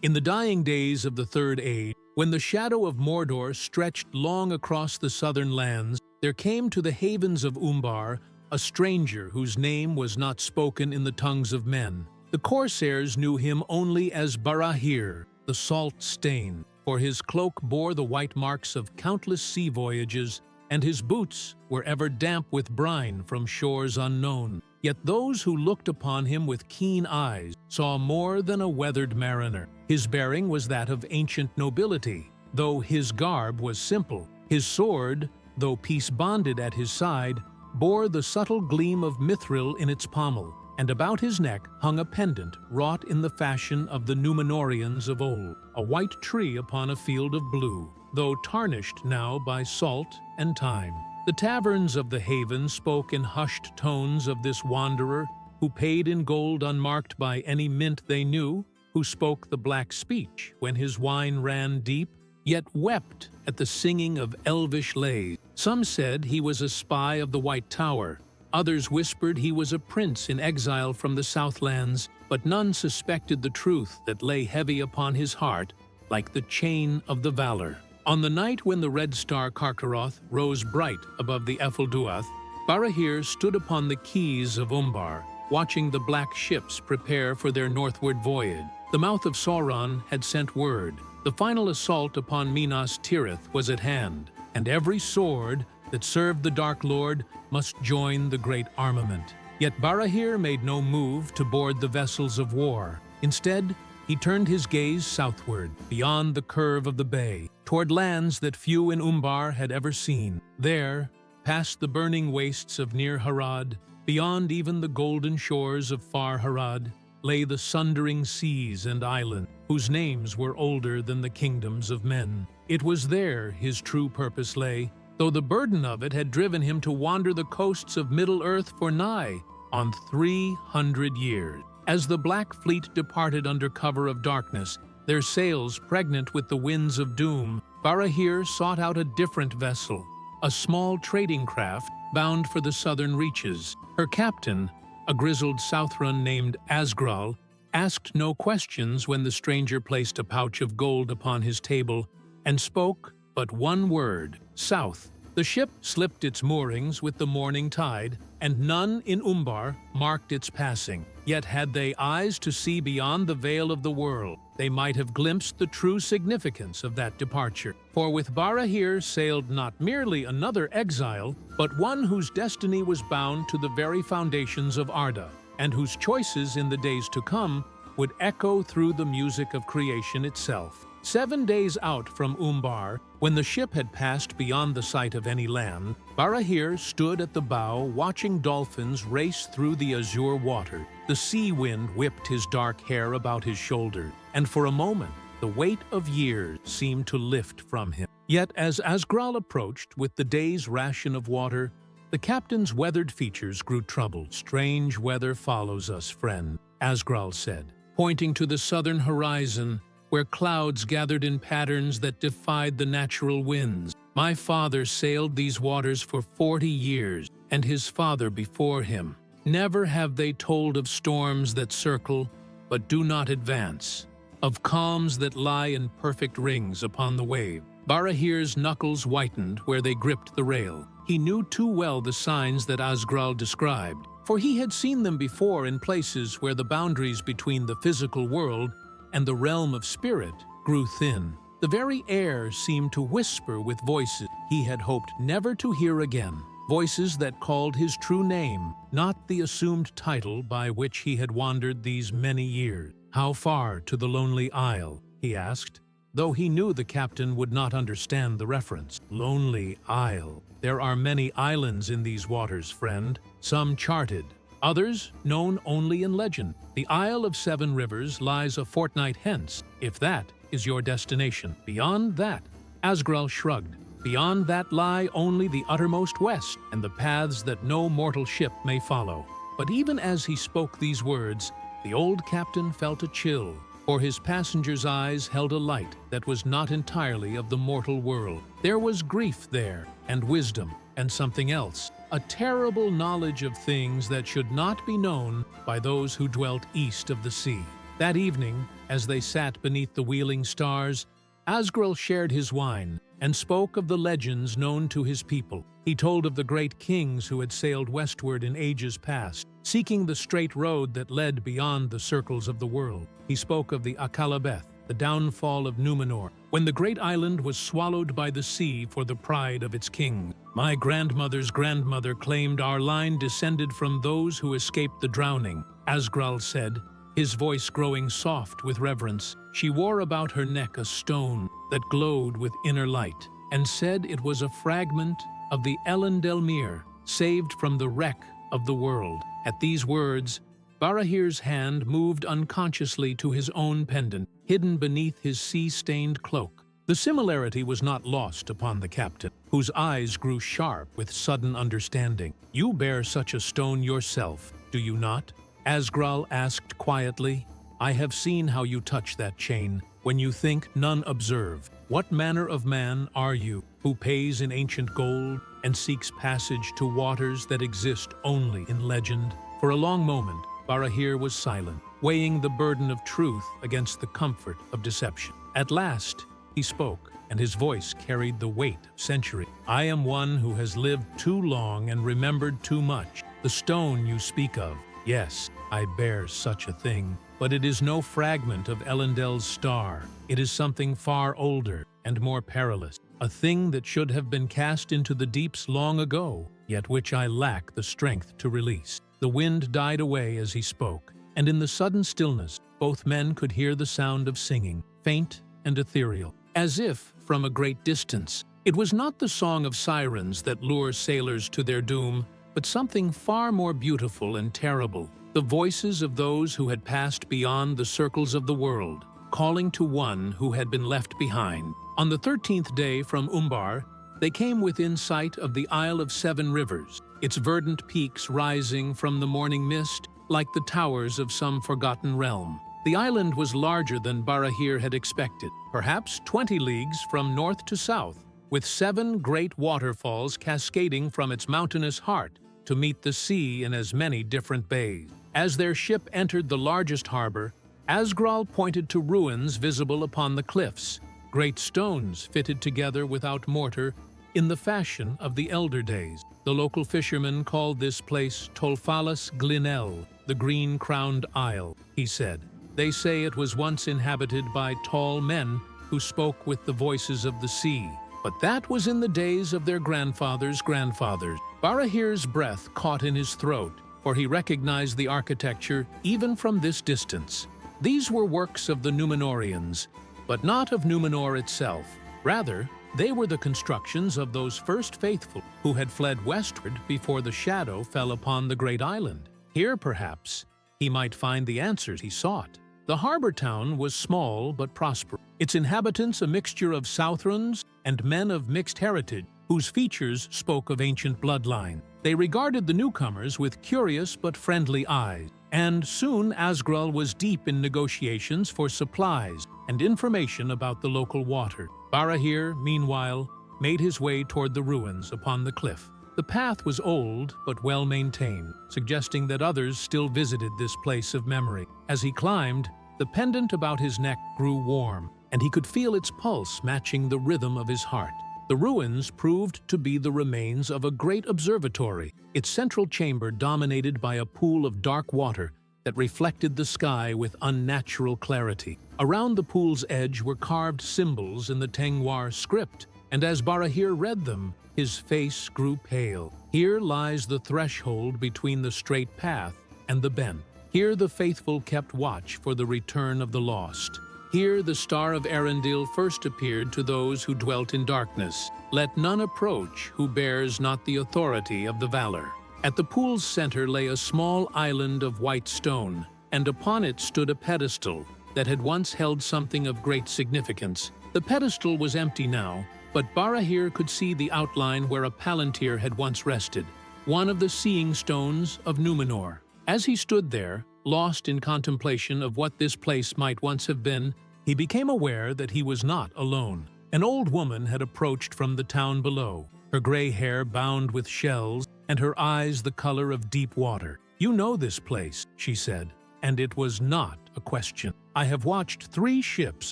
In the dying days of the Third Age, when the shadow of Mordor stretched long across the southern lands, there came to the havens of Umbar a stranger whose name was not spoken in the tongues of men. The corsairs knew him only as Barahir, the salt stain, for his cloak bore the white marks of countless sea voyages, and his boots were ever damp with brine from shores unknown. Yet those who looked upon him with keen eyes saw more than a weathered mariner. His bearing was that of ancient nobility, though his garb was simple. His sword, though peace-bonded at his side, bore the subtle gleam of mithril in its pommel, and about his neck hung a pendant wrought in the fashion of the Númenóreans of old, a white tree upon a field of blue, though tarnished now by salt and time. The taverns of the haven spoke in hushed tones of this wanderer, who paid in gold unmarked by any mint they knew, who spoke the black speech when his wine ran deep, yet wept at the singing of elvish lays. Some said he was a spy of the White Tower, others whispered he was a prince in exile from the Southlands, but none suspected the truth that lay heavy upon his heart like the chain of the Valor. On the night when the red star Karkaroth rose bright above the Efelduath, Barahir stood upon the quays of Umbar, watching the black ships prepare for their northward voyage. The mouth of Sauron had sent word. The final assault upon Minas Tirith was at hand, and every sword that served the Dark Lord must join the great armament. Yet Barahir made no move to board the vessels of war. Instead, he turned his gaze southward, beyond the curve of the bay, toward lands that few in Umbar had ever seen. There, past the burning wastes of Near Harad, beyond even the golden shores of Far Harad, lay the sundering seas and islands, whose names were older than the kingdoms of men. It was there his true purpose lay, though the burden of it had driven him to wander the coasts of Middle-earth for nigh on 300 years. As the Black Fleet departed under cover of darkness, their sails pregnant with the winds of doom, Barahir sought out a different vessel, a small trading craft bound for the southern reaches. Her captain, a grizzled Southron named Asgral, asked no questions when the stranger placed a pouch of gold upon his table and spoke but one word: south. The ship slipped its moorings with the morning tide, and none in Umbar marked its passing. Yet had they eyes to see beyond the veil of the world, they might have glimpsed the true significance of that departure. For with Barahir sailed not merely another exile, but one whose destiny was bound to the very foundations of Arda, and whose choices in the days to come would echo through the music of creation itself. 7 days out from Umbar, when the ship had passed beyond the sight of any land, Barahir stood at the bow watching dolphins race through the azure water. The sea wind whipped his dark hair about his shoulders, and for a moment the weight of years seemed to lift from him. Yet as Asgral approached with the day's ration of water, the captain's weathered features grew troubled. "Strange weather follows us, friend," Asgral said, pointing to the southern horizon, where clouds gathered in patterns that defied the natural winds. "My father sailed these waters for 40 years, and his father before him. Never have they told of storms that circle, but do not advance, of calms that lie in perfect rings upon the wave." Barahir's knuckles whitened where they gripped the rail. He knew too well the signs that Asgral described, for he had seen them before in places where the boundaries between the physical world and the realm of spirit grew thin. The very air seemed to whisper with voices he had hoped never to hear again, voices that called his true name, not the assumed title by which he had wandered these many years. "How far to the Lonely Isle?" he asked, though he knew the captain would not understand the reference. "Lonely Isle. There are many islands in these waters, friend, some charted, others known only in legend. The Isle of Seven Rivers lies a fortnight hence, if that is your destination. Beyond that," Asgral shrugged, "beyond that lie only the uttermost west and the paths that no mortal ship may follow." But even as he spoke these words, the old captain felt a chill, for his passenger's eyes held a light that was not entirely of the mortal world. There was grief there, and wisdom, and something else, a terrible knowledge of things that should not be known by those who dwelt east of the sea. That evening, As they sat beneath the wheeling stars, Asgrel shared his wine and spoke of the legends known to his people. He told of the great kings who had sailed westward in ages past, seeking the straight road that led beyond the circles of the world. He spoke of the Akalabeth, the downfall of Numenor, when the great island was swallowed by the sea for the pride of its king. My grandmother's grandmother claimed our line descended from those who escaped the drowning, Asgrel said, his voice growing soft with reverence. She wore about her neck a stone that glowed with inner light, and said it was a fragment of the Elendelmere, saved from the wreck of the world. At these words, Barahir's hand moved unconsciously to his own pendant, hidden beneath his sea-stained cloak. The similarity was not lost upon the captain, whose eyes grew sharp with sudden understanding. "You bear such a stone yourself, do you not?" Asgrel asked quietly. "I have seen how you touch that chain. When you think, none observe. What manner of man are you, who pays in ancient gold and seeks passage to waters that exist only in legend?" For a long moment, Barahir was silent, weighing the burden of truth against the comfort of deception. At last, he spoke, and his voice carried the weight of century. "I am one who has lived too long and remembered too much. The stone you speak of, yes, I bear such a thing, but it is no fragment of Elendel's star. It is something far older and more perilous, a thing that should have been cast into the deeps long ago, yet which I lack the strength to release." The wind died away as he spoke, and in the sudden stillness, both men could hear the sound of singing, faint and ethereal, as if from a great distance. It was not the song of sirens that lure sailors to their doom, but something far more beautiful and terrible, the voices of those who had passed beyond the circles of the world, calling to one who had been left behind. On the 13th day from Umbar, they came within sight of the Isle of Seven Rivers, its verdant peaks rising from the morning mist like the towers of some forgotten realm. The island was larger than Barahir had expected, perhaps 20 leagues from north to south, with 7 great waterfalls cascading from its mountainous heart to meet the sea in as many different bays. As their ship entered the largest harbor, Asgrel pointed to ruins visible upon the cliffs, great stones fitted together without mortar in the fashion of the elder days. The local fishermen called this place Tolfalas Glinel, the green-crowned isle, he said. They say it was once inhabited by tall men who spoke with the voices of the sea. But that was in the days of their grandfathers' grandfathers. Barahir's breath caught in his throat, for he recognized the architecture even from this distance. These were works of the Numenorians, but not of Numenor itself. Rather, they were the constructions of those first faithful who had fled westward before the shadow fell upon the great island. Here, perhaps, he might find the answers he sought. The harbor town was small but prosperous, its inhabitants a mixture of Southrons and men of mixed heritage, whose features spoke of ancient bloodline. They regarded the newcomers with curious but friendly eyes, and soon Asgrel was deep in negotiations for supplies and information about the local water. Barahir, meanwhile, made his way toward the ruins upon the cliff. The path was old but well maintained, suggesting that others still visited this place of memory. As he climbed, the pendant about his neck grew warm, and he could feel its pulse matching the rhythm of his heart. The ruins proved to be the remains of a great observatory, its central chamber dominated by a pool of dark water that reflected the sky with unnatural clarity. Around the pool's edge were carved symbols in the Tengwar script, and as Barahir read them, his face grew pale. Here lies the threshold between the straight path and the bent. Here the faithful kept watch for the return of the lost. Here the star of Arendil first appeared to those who dwelt in darkness. Let none approach who bears not the authority of the valor. At the pool's center lay a small island of white stone, and upon it stood a pedestal that had once held something of great significance. The pedestal was empty now, but Barahir could see the outline where a palantir had once rested, one of the seeing stones of Numenor. As he stood there, lost in contemplation of what this place might once have been, he became aware that he was not alone. An old woman had approached from the town below, her gray hair bound with shells and her eyes the color of deep water. "You know this place," she said, and it was not a question. I have watched 3 ships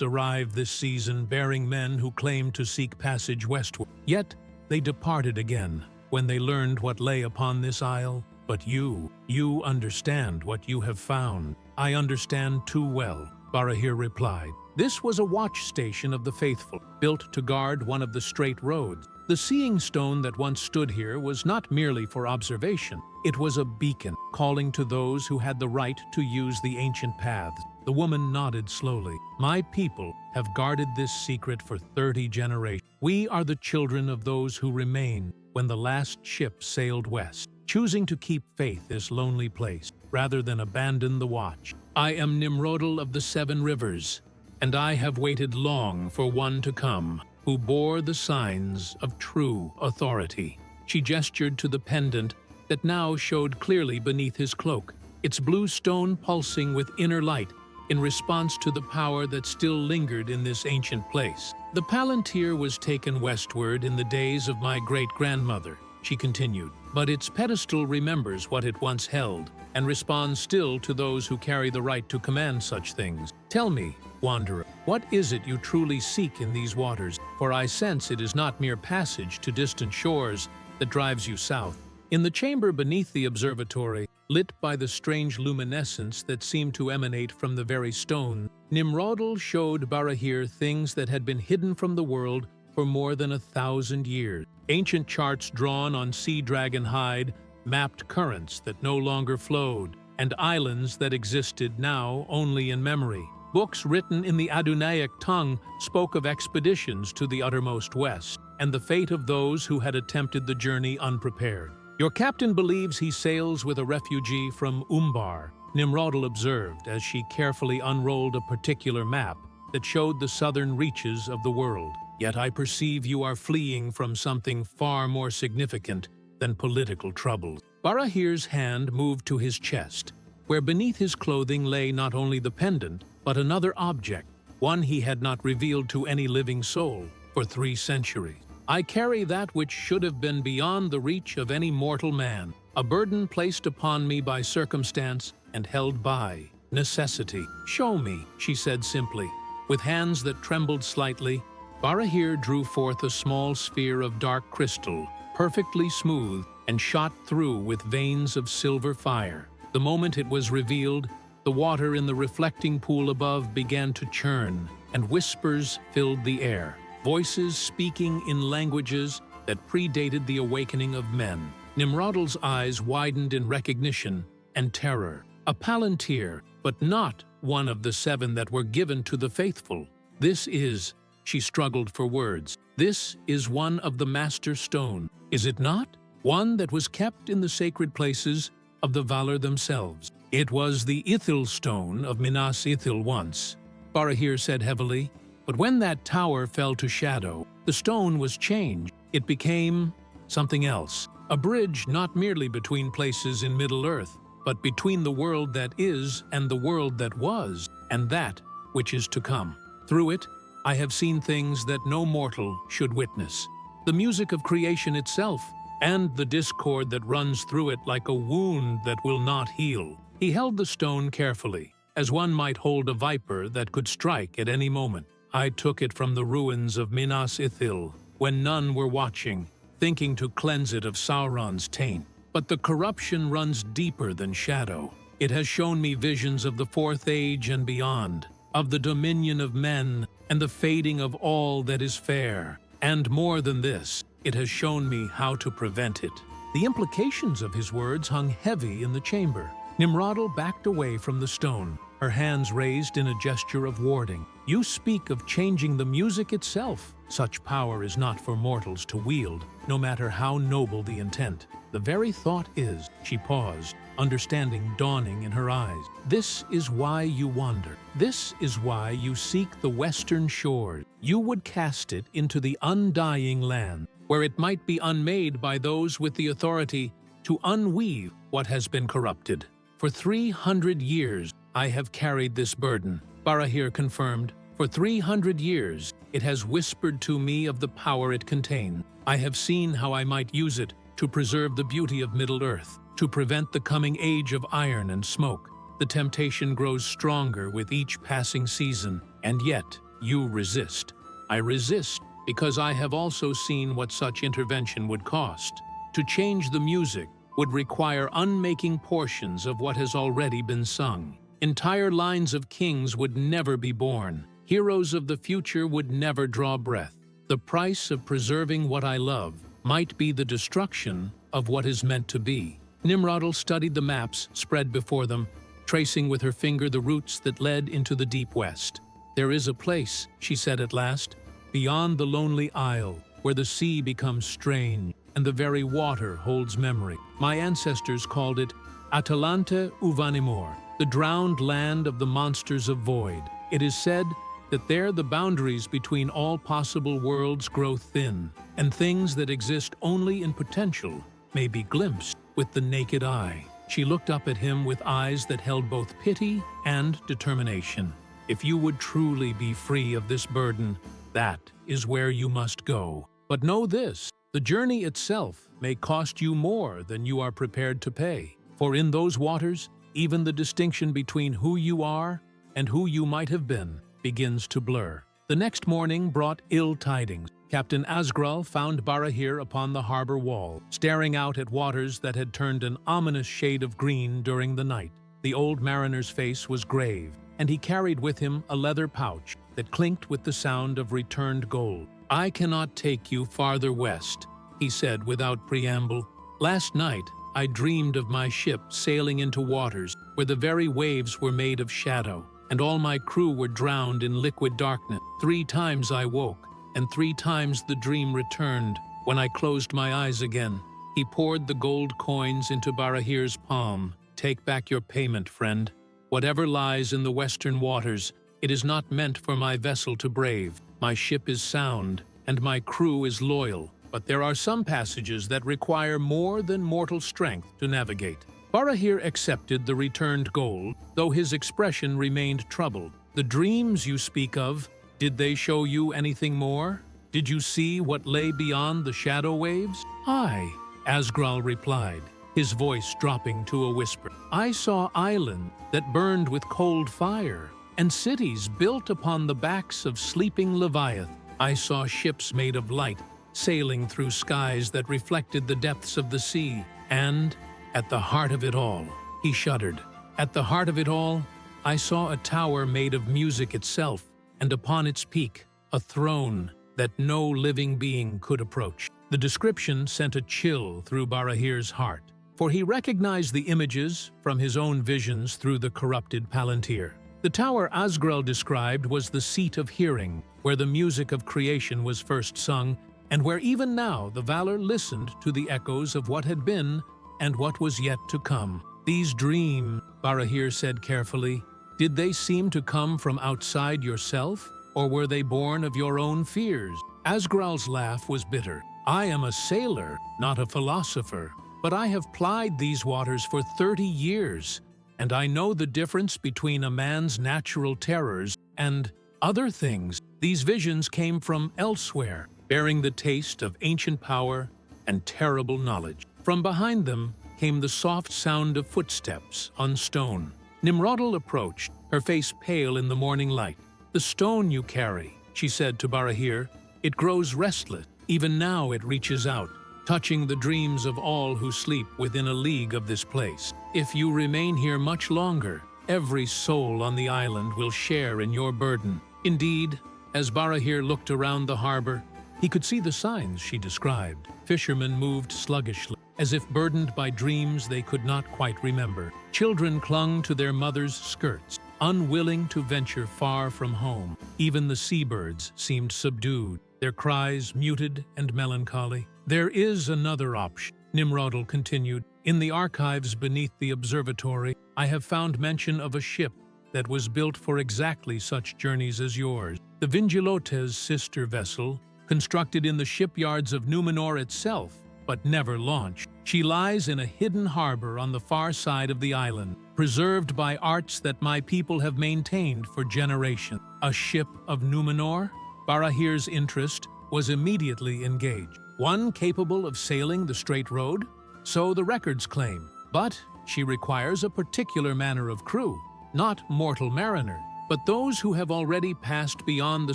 arrive this season bearing men who claimed to seek passage westward. Yet they departed again when they learned what lay upon this isle. But you understand what you have found. I understand too well, Barahir replied. This was a watch station of the faithful, built to guard one of the straight roads. The seeing stone that once stood here was not merely for observation. It was a beacon, calling to those who had the right to use the ancient paths. The woman nodded slowly. My people have guarded this secret for 30 generations. We are the children of those who remain when the last ship sailed west, choosing to keep faith this lonely place rather than abandon the watch. I am Nimrodal of the 7 rivers, and I have waited long for one to come who bore the signs of true authority. She gestured to the pendant that now showed clearly beneath his cloak, its blue stone pulsing with inner light in response to the power that still lingered in this ancient place. The Palantir was taken westward in the days of my great-grandmother, she continued, but its pedestal remembers what it once held and responds still to those who carry the right to command such things. Tell me, wanderer, what is it you truly seek in these waters? For I sense it is not mere passage to distant shores that drives you south. In the chamber beneath the observatory, lit by the strange luminescence that seemed to emanate from the very stone, Nimrodal showed Barahir things that had been hidden from the world for more than 1,000 years. Ancient charts drawn on sea dragon hide mapped currents that no longer flowed, and islands that existed now only in memory. Books written in the Adunaic tongue spoke of expeditions to the uttermost west, and the fate of those who had attempted the journey unprepared. Your captain believes he sails with a refugee from Umbar, Nimrodal observed as she carefully unrolled a particular map that showed the southern reaches of the world. Yet I perceive you are fleeing from something far more significant than political troubles. Barahir's hand moved to his chest, where beneath his clothing lay not only the pendant, but another object, one he had not revealed to any living soul for 3 centuries. I carry that which should have been beyond the reach of any mortal man, a burden placed upon me by circumstance and held by necessity. Show me, she said simply. With hands that trembled slightly, Barahir drew forth a small sphere of dark crystal, perfectly smooth and shot through with veins of silver fire. The moment it was revealed, the water in the reflecting pool above began to churn, and whispers filled the air, voices speaking in languages that predated the awakening of men. Nimrodal's eyes widened in recognition and terror. A Palantir, but not one of the 7 that were given to the faithful. This is, she struggled for words, this is one of the Master Stone, is it not? One that was kept in the sacred places of the Valar themselves. It was the Ithil stone of Minas Ithil once, Barahir said heavily, but when that tower fell to shadow, the stone was changed. It became something else, a bridge not merely between places in Middle-earth, but between the world that is and the world that was, and that which is to come. Through it, I have seen things that no mortal should witness. The music of creation itself, and the discord that runs through it like a wound that will not heal. He held the stone carefully, as one might hold a viper that could strike at any moment. I took it from the ruins of Minas Ithil, when none were watching, thinking to cleanse it of Sauron's taint. But the corruption runs deeper than shadow. It has shown me visions of the Fourth Age and beyond, of the dominion of men and the fading of all that is fair. And more than this, it has shown me how to prevent it. The implications of his words hung heavy in the chamber. Nimrodal backed away from the stone, her hands raised in a gesture of warding. You speak of changing the music itself. Such power is not for mortals to wield, no matter how noble the intent. The very thought is, she paused, understanding dawning in her eyes. This is why you wander. This is why you seek the western shores. You would cast it into the undying land, where it might be unmade by those with the authority to unweave what has been corrupted. For 300 years, I have carried this burden, Barahir confirmed. For 300 years, it has whispered to me of the power it contains. I have seen how I might use it to preserve the beauty of Middle-earth, to prevent the coming age of iron and smoke. The temptation grows stronger with each passing season, and yet you resist. I resist because I have also seen what such intervention would cost. To change the music would require unmaking portions of what has already been sung. Entire lines of kings would never be born. Heroes of the future would never draw breath. The price of preserving what I love might be the destruction of what is meant to be. Nimrodel studied the maps spread before them, tracing with her finger the routes that led into the deep west. "There is a place," she said at last, "beyond the lonely isle, where the sea becomes strange and the very water holds memory. My ancestors called it Atalante Uvanimor, the drowned land of the monsters of void. It is said that there the boundaries between all possible worlds grow thin, and things that exist only in potential may be glimpsed with the naked eye." She looked up at him with eyes that held both pity and determination. "If you would truly be free of this burden, that is where you must go. But know this, the journey itself may cost you more than you are prepared to pay. For in those waters, even the distinction between who you are and who you might have been begins to blur." The next morning brought ill tidings. Captain Asgrul found Barahir upon the harbor wall, staring out at waters that had turned an ominous shade of green during the night. The old mariner's face was grave, and he carried with him a leather pouch that clinked with the sound of returned gold. "I cannot take you farther west," he said without preamble. "Last night, I dreamed of my ship sailing into waters where the very waves were made of shadow, and all my crew were drowned in liquid darkness. 3 times I woke, and 3 times the dream returned when I closed my eyes again." He poured the gold coins into Barahir's palm. "Take back your payment, friend. Whatever lies in the western waters, it is not meant for my vessel to brave. My ship is sound, and my crew is loyal, but there are some passages that require more than mortal strength to navigate." Barahir accepted the returned gold, though his expression remained troubled. "The dreams you speak of, did they show you anything more? Did you see what lay beyond the shadow waves?" "Aye," Asgrul replied, his voice dropping to a whisper. "I saw islands that burned with cold fire, and cities built upon the backs of sleeping Leviathan. I saw ships made of light, sailing through skies that reflected the depths of the sea, and at the heart of it all," he shuddered, "at the heart of it all, I saw a tower made of music itself, and upon its peak, a throne that no living being could approach." The description sent a chill through Barahir's heart, for he recognized the images from his own visions through the corrupted Palantir. The tower Asgrul described was the seat of hearing, where the music of creation was first sung, and where even now the Valor listened to the echoes of what had been and what was yet to come. "These dreams," Barahir said carefully, "did they seem to come from outside yourself, or were they born of your own fears?" Asgral's laugh was bitter. "I am a sailor, not a philosopher, but I have plied these waters for 30 years, and I know the difference between a man's natural terrors and other things. These visions came from elsewhere, bearing the taste of ancient power and terrible knowledge." From behind them came the soft sound of footsteps on stone. Nimrodel approached, her face pale in the morning light. "The stone you carry," she said to Barahir, "it grows restless. Even now it reaches out, touching the dreams of all who sleep within a league of this place. If you remain here much longer, every soul on the island will share in your burden." Indeed, as Barahir looked around the harbor, he could see the signs she described. Fishermen moved sluggishly, as if burdened by dreams they could not quite remember. Children clung to their mothers' skirts, unwilling to venture far from home. Even the seabirds seemed subdued, their cries muted and melancholy. "There is another option," Nimrodel continued. "In the archives beneath the observatory, I have found mention of a ship that was built for exactly such journeys as yours. The Vingilote's sister vessel, constructed in the shipyards of Numenor itself, but never launched. She lies in a hidden harbor on the far side of the island, preserved by arts that my people have maintained for generations." A ship of Numenor? Barahir's interest was immediately engaged. One capable of sailing the straight road? So the records claim. But She requires a particular manner of crew, not mortal mariner, but those who have already passed beyond the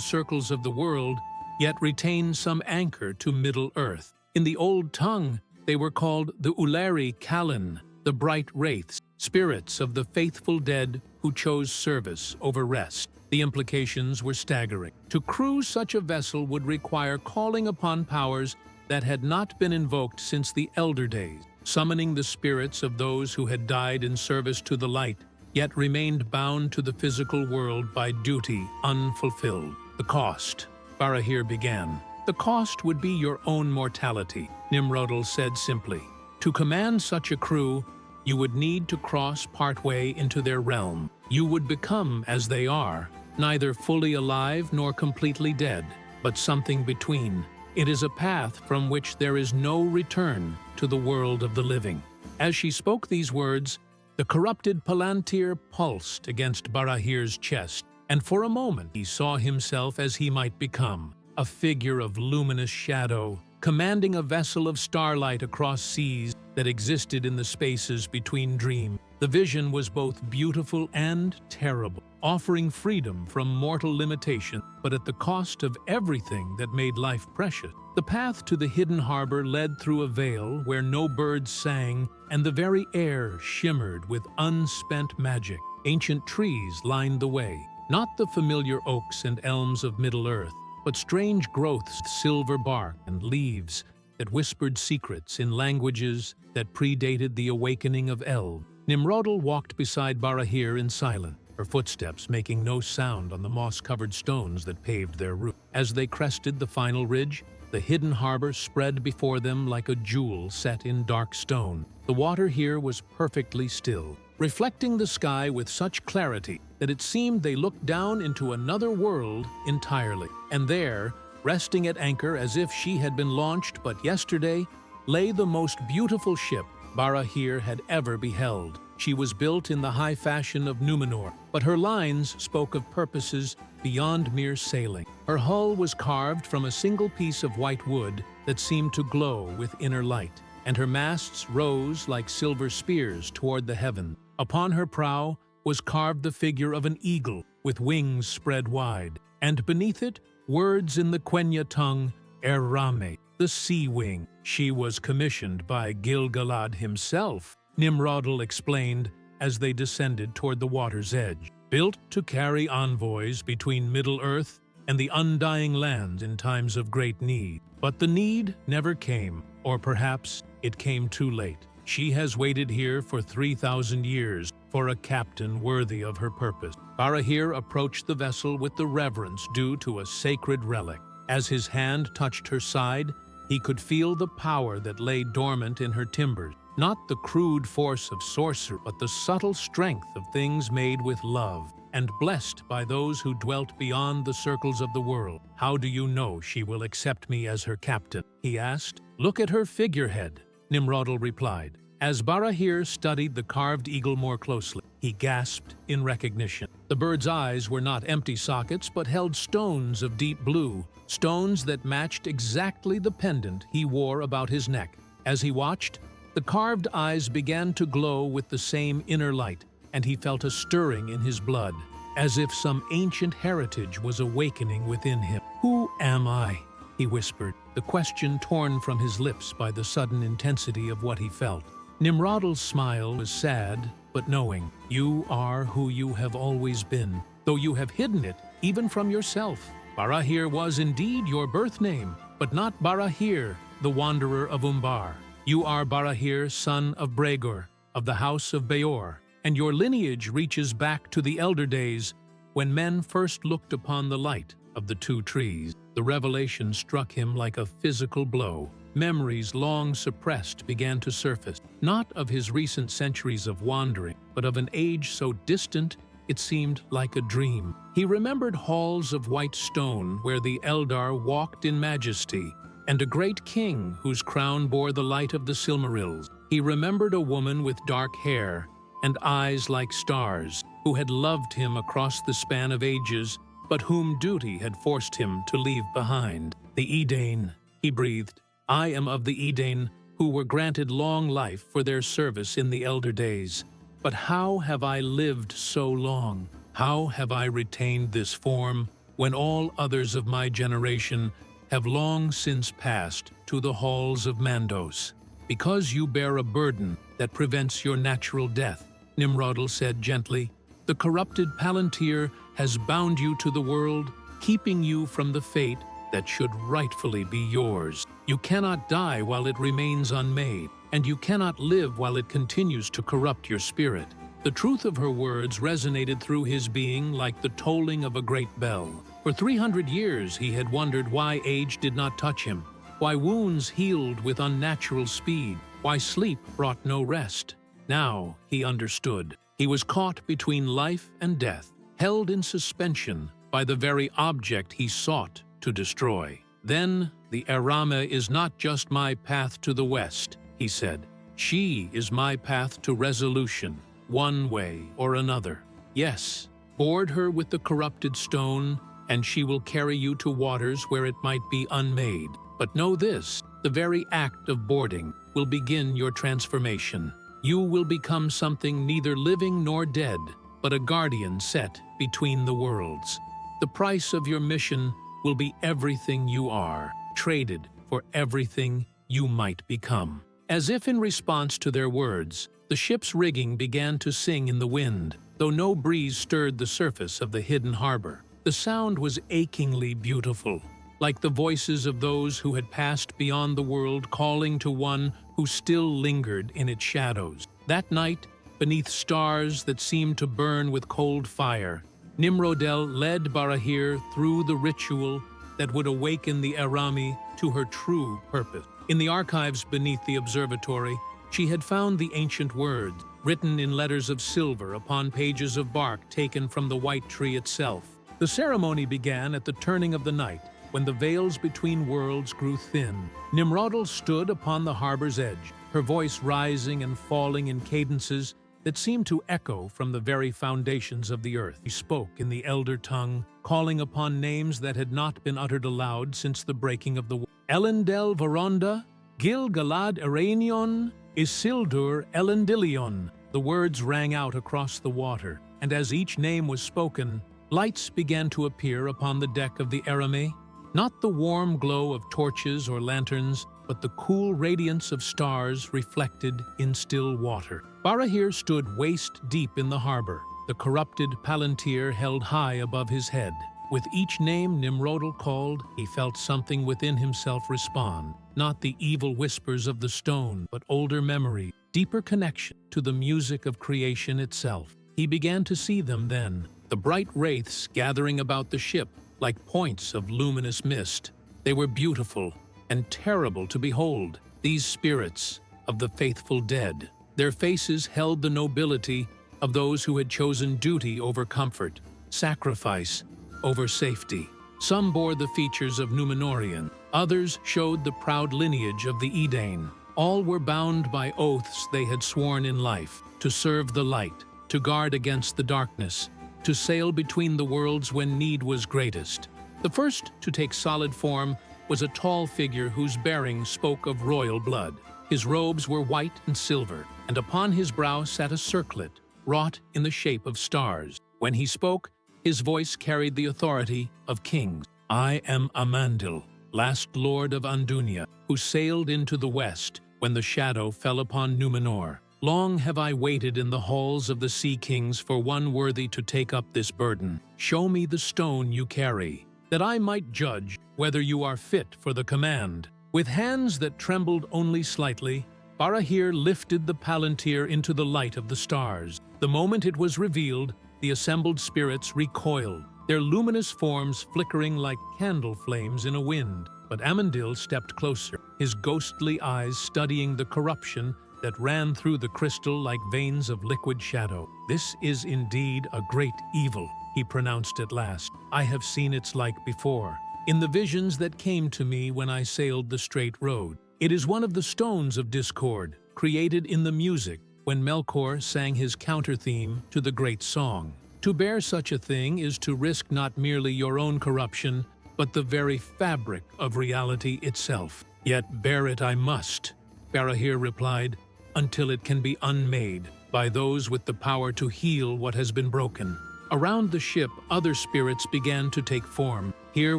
circles of the world, yet retain some anchor to Middle Earth. In the old tongue, they were called the Uleri Kalin, the bright wraiths, spirits of the faithful dead who chose service over rest. The implications were staggering. To cruise such a vessel would require calling upon powers that had not been invoked since the elder days, summoning the spirits of those who had died in service to the light, yet remained bound to the physical world by duty unfulfilled. The cost, Barahir began. The cost would be your own mortality, Nimrodel said simply. To command such a crew, you would need to cross partway into their realm. You would become as they are, neither fully alive nor completely dead, but something between. It is a path from which there is no return to the world of the living. As she spoke these words, the corrupted Palantir pulsed against Barahir's chest, and for a moment he saw himself as he might become, a figure of luminous shadow, commanding a vessel of starlight across seas that existed in the spaces between dreams. The vision was both beautiful and terrible, offering freedom from mortal limitation, but at the cost of everything that made life precious. The path to the hidden harbor led through a vale where no birds sang, and the very air shimmered with unspent magic. Ancient trees lined the way, not the familiar oaks and elms of Middle-earth, but strange growths, silver bark and leaves that whispered secrets in languages that predated the awakening of elves. Nimrodel walked beside Barahir in silence, her footsteps making no sound on the moss-covered stones that paved their route. As they crested the final ridge, the hidden harbor spread before them like a jewel set in dark stone. The water here was perfectly still, reflecting the sky with such clarity that it seemed they looked down into another world entirely. And there, resting at anchor as if she had been launched but yesterday, lay the most beautiful ship Barahir had ever beheld. She was built in the high fashion of Numenor, but her lines spoke of purposes beyond mere sailing. Her hull was carved from a single piece of white wood that seemed to glow with inner light, and her masts rose like silver spears toward the heaven. Upon her prow was carved the figure of an eagle with wings spread wide, and beneath it, words in the Quenya tongue, Errame, the sea wing. She was commissioned by Gil-galad himself, Nimrodel explained as they descended toward the water's edge. Built to carry envoys between Middle-earth and the undying lands in times of great need. But the need never came, or perhaps it came too late. She has waited here for 3,000 years for a captain worthy of her purpose. Barahir approached the vessel with the reverence due to a sacred relic. As his hand touched her side, he could feel the power that lay dormant in her timbers. Not the crude force of sorcery, but the subtle strength of things made with love and blessed by those who dwelt beyond the circles of the world. "How do you know she will accept me as her captain?" he asked. "Look at her figurehead," Nimrodel replied. As Barahir studied the carved eagle more closely, he gasped in recognition. The bird's eyes were not empty sockets, but held stones of deep blue, stones that matched exactly the pendant he wore about his neck. As he watched, the carved eyes began to glow with the same inner light, and he felt a stirring in his blood, as if some ancient heritage was awakening within him. "Who am I?" he whispered, the question torn from his lips by the sudden intensity of what he felt. Nimrodel's smile was sad, but knowing. "You are who you have always been, though you have hidden it even from yourself. Barahir was indeed your birth name, but not Barahir, the wanderer of Umbar. You are Barahir, son of Bregor, of the house of Beor, and your lineage reaches back to the elder days when men first looked upon the light of the two trees." The revelation struck him like a physical blow. Memories long suppressed began to surface, not of his recent centuries of wandering, but of an age so distant it seemed like a dream. He remembered halls of white stone where the Eldar walked in majesty, and a great king whose crown bore the light of the Silmarils. He remembered a woman with dark hair and eyes like stars, who had loved him across the span of ages, but whom duty had forced him to leave behind. "The Edain," he breathed. "I am of the Edain, who were granted long life for their service in the elder days. But how have I lived so long? How have I retained this form when all others of my generation have long since passed to the halls of Mandos? Because you bear a burden that prevents your natural death, Nimrodel said gently. The corrupted Palantir has bound you to the world, keeping you from the fate that should rightfully be yours. You cannot die while it remains unmade, and you cannot live while it continues to corrupt your spirit. The truth of her words resonated through his being like the tolling of a great bell. For 300 years he had wondered why age did not touch him, why wounds healed with unnatural speed, why sleep brought no rest. Now he understood. He was caught between life and death, held in suspension by the very object he sought to destroy. Then the Erame is not just my path to the west, he said. She is my path to resolution, one way or another. Yes, board her with the corrupted stone, and she will carry you to waters where it might be unmade. But know this, the very act of boarding will begin your transformation. You will become something neither living nor dead, but a guardian set between the worlds. The price of your mission will be everything you are, traded for everything you might become. As if in response to their words, the ship's rigging began to sing in the wind, though no breeze stirred the surface of the hidden harbor. The sound was achingly beautiful, like the voices of those who had passed beyond the world calling to one who still lingered in its shadows. That night, beneath stars that seemed to burn with cold fire, Nimrodel led Barahir through the ritual that would awaken the Erame to her true purpose. In the archives beneath the observatory, she had found the ancient words, written in letters of silver upon pages of bark taken from the white tree itself. The ceremony began at the turning of the night, when the veils between worlds grew thin. Nimrodel stood upon the harbor's edge, her voice rising and falling in cadences that seemed to echo from the very foundations of the earth. He spoke in the elder tongue, calling upon names that had not been uttered aloud since the breaking of the world. Elendel Veronda, Gil-galad Erainion, Isildur Elendilion. The words rang out across the water, and as each name was spoken, lights began to appear upon the deck of the Erame. Not the warm glow of torches or lanterns, but the cool radiance of stars reflected in still water. Barahir stood waist-deep in the harbor, the corrupted Palantir held high above his head. With each name Nimrodel called, he felt something within himself respond. Not the evil whispers of the stone, but older memory, deeper connection to the music of creation itself. He began to see them then, the bright wraiths gathering about the ship, like points of luminous mist. They were beautiful and terrible to behold, these spirits of the faithful dead. Their faces held the nobility of those who had chosen duty over comfort, sacrifice over safety. Some bore the features of Númenórean, others showed the proud lineage of the Edain. All were bound by oaths they had sworn in life, to serve the light, to guard against the darkness, to sail between the worlds when need was greatest. The first to take solid form was a tall figure whose bearing spoke of royal blood. His robes were white and silver, and upon his brow sat a circlet, wrought in the shape of stars. When he spoke, his voice carried the authority of kings. I am Amandil, last lord of Andunia, who sailed into the west when the shadow fell upon Númenor. Long have I waited in the halls of the sea kings for one worthy to take up this burden. Show me the stone you carry, that I might judge whether you are fit for the command. With hands that trembled only slightly, Barahir lifted the Palantir into the light of the stars. The moment it was revealed, the assembled spirits recoiled, their luminous forms flickering like candle flames in a wind. But Amandil stepped closer, his ghostly eyes studying the corruption that ran through the crystal like veins of liquid shadow. This is indeed a great evil, he pronounced at last. I have seen its like before, in the visions that came to me when I sailed the straight road. It is one of the stones of discord, created in the music when Melkor sang his counter-theme to the great song. To bear such a thing is to risk not merely your own corruption, but the very fabric of reality itself. Yet bear it I must. Barahir replied, until it can be unmade by those with the power to heal what has been broken. Around the ship, other spirits began to take form. Here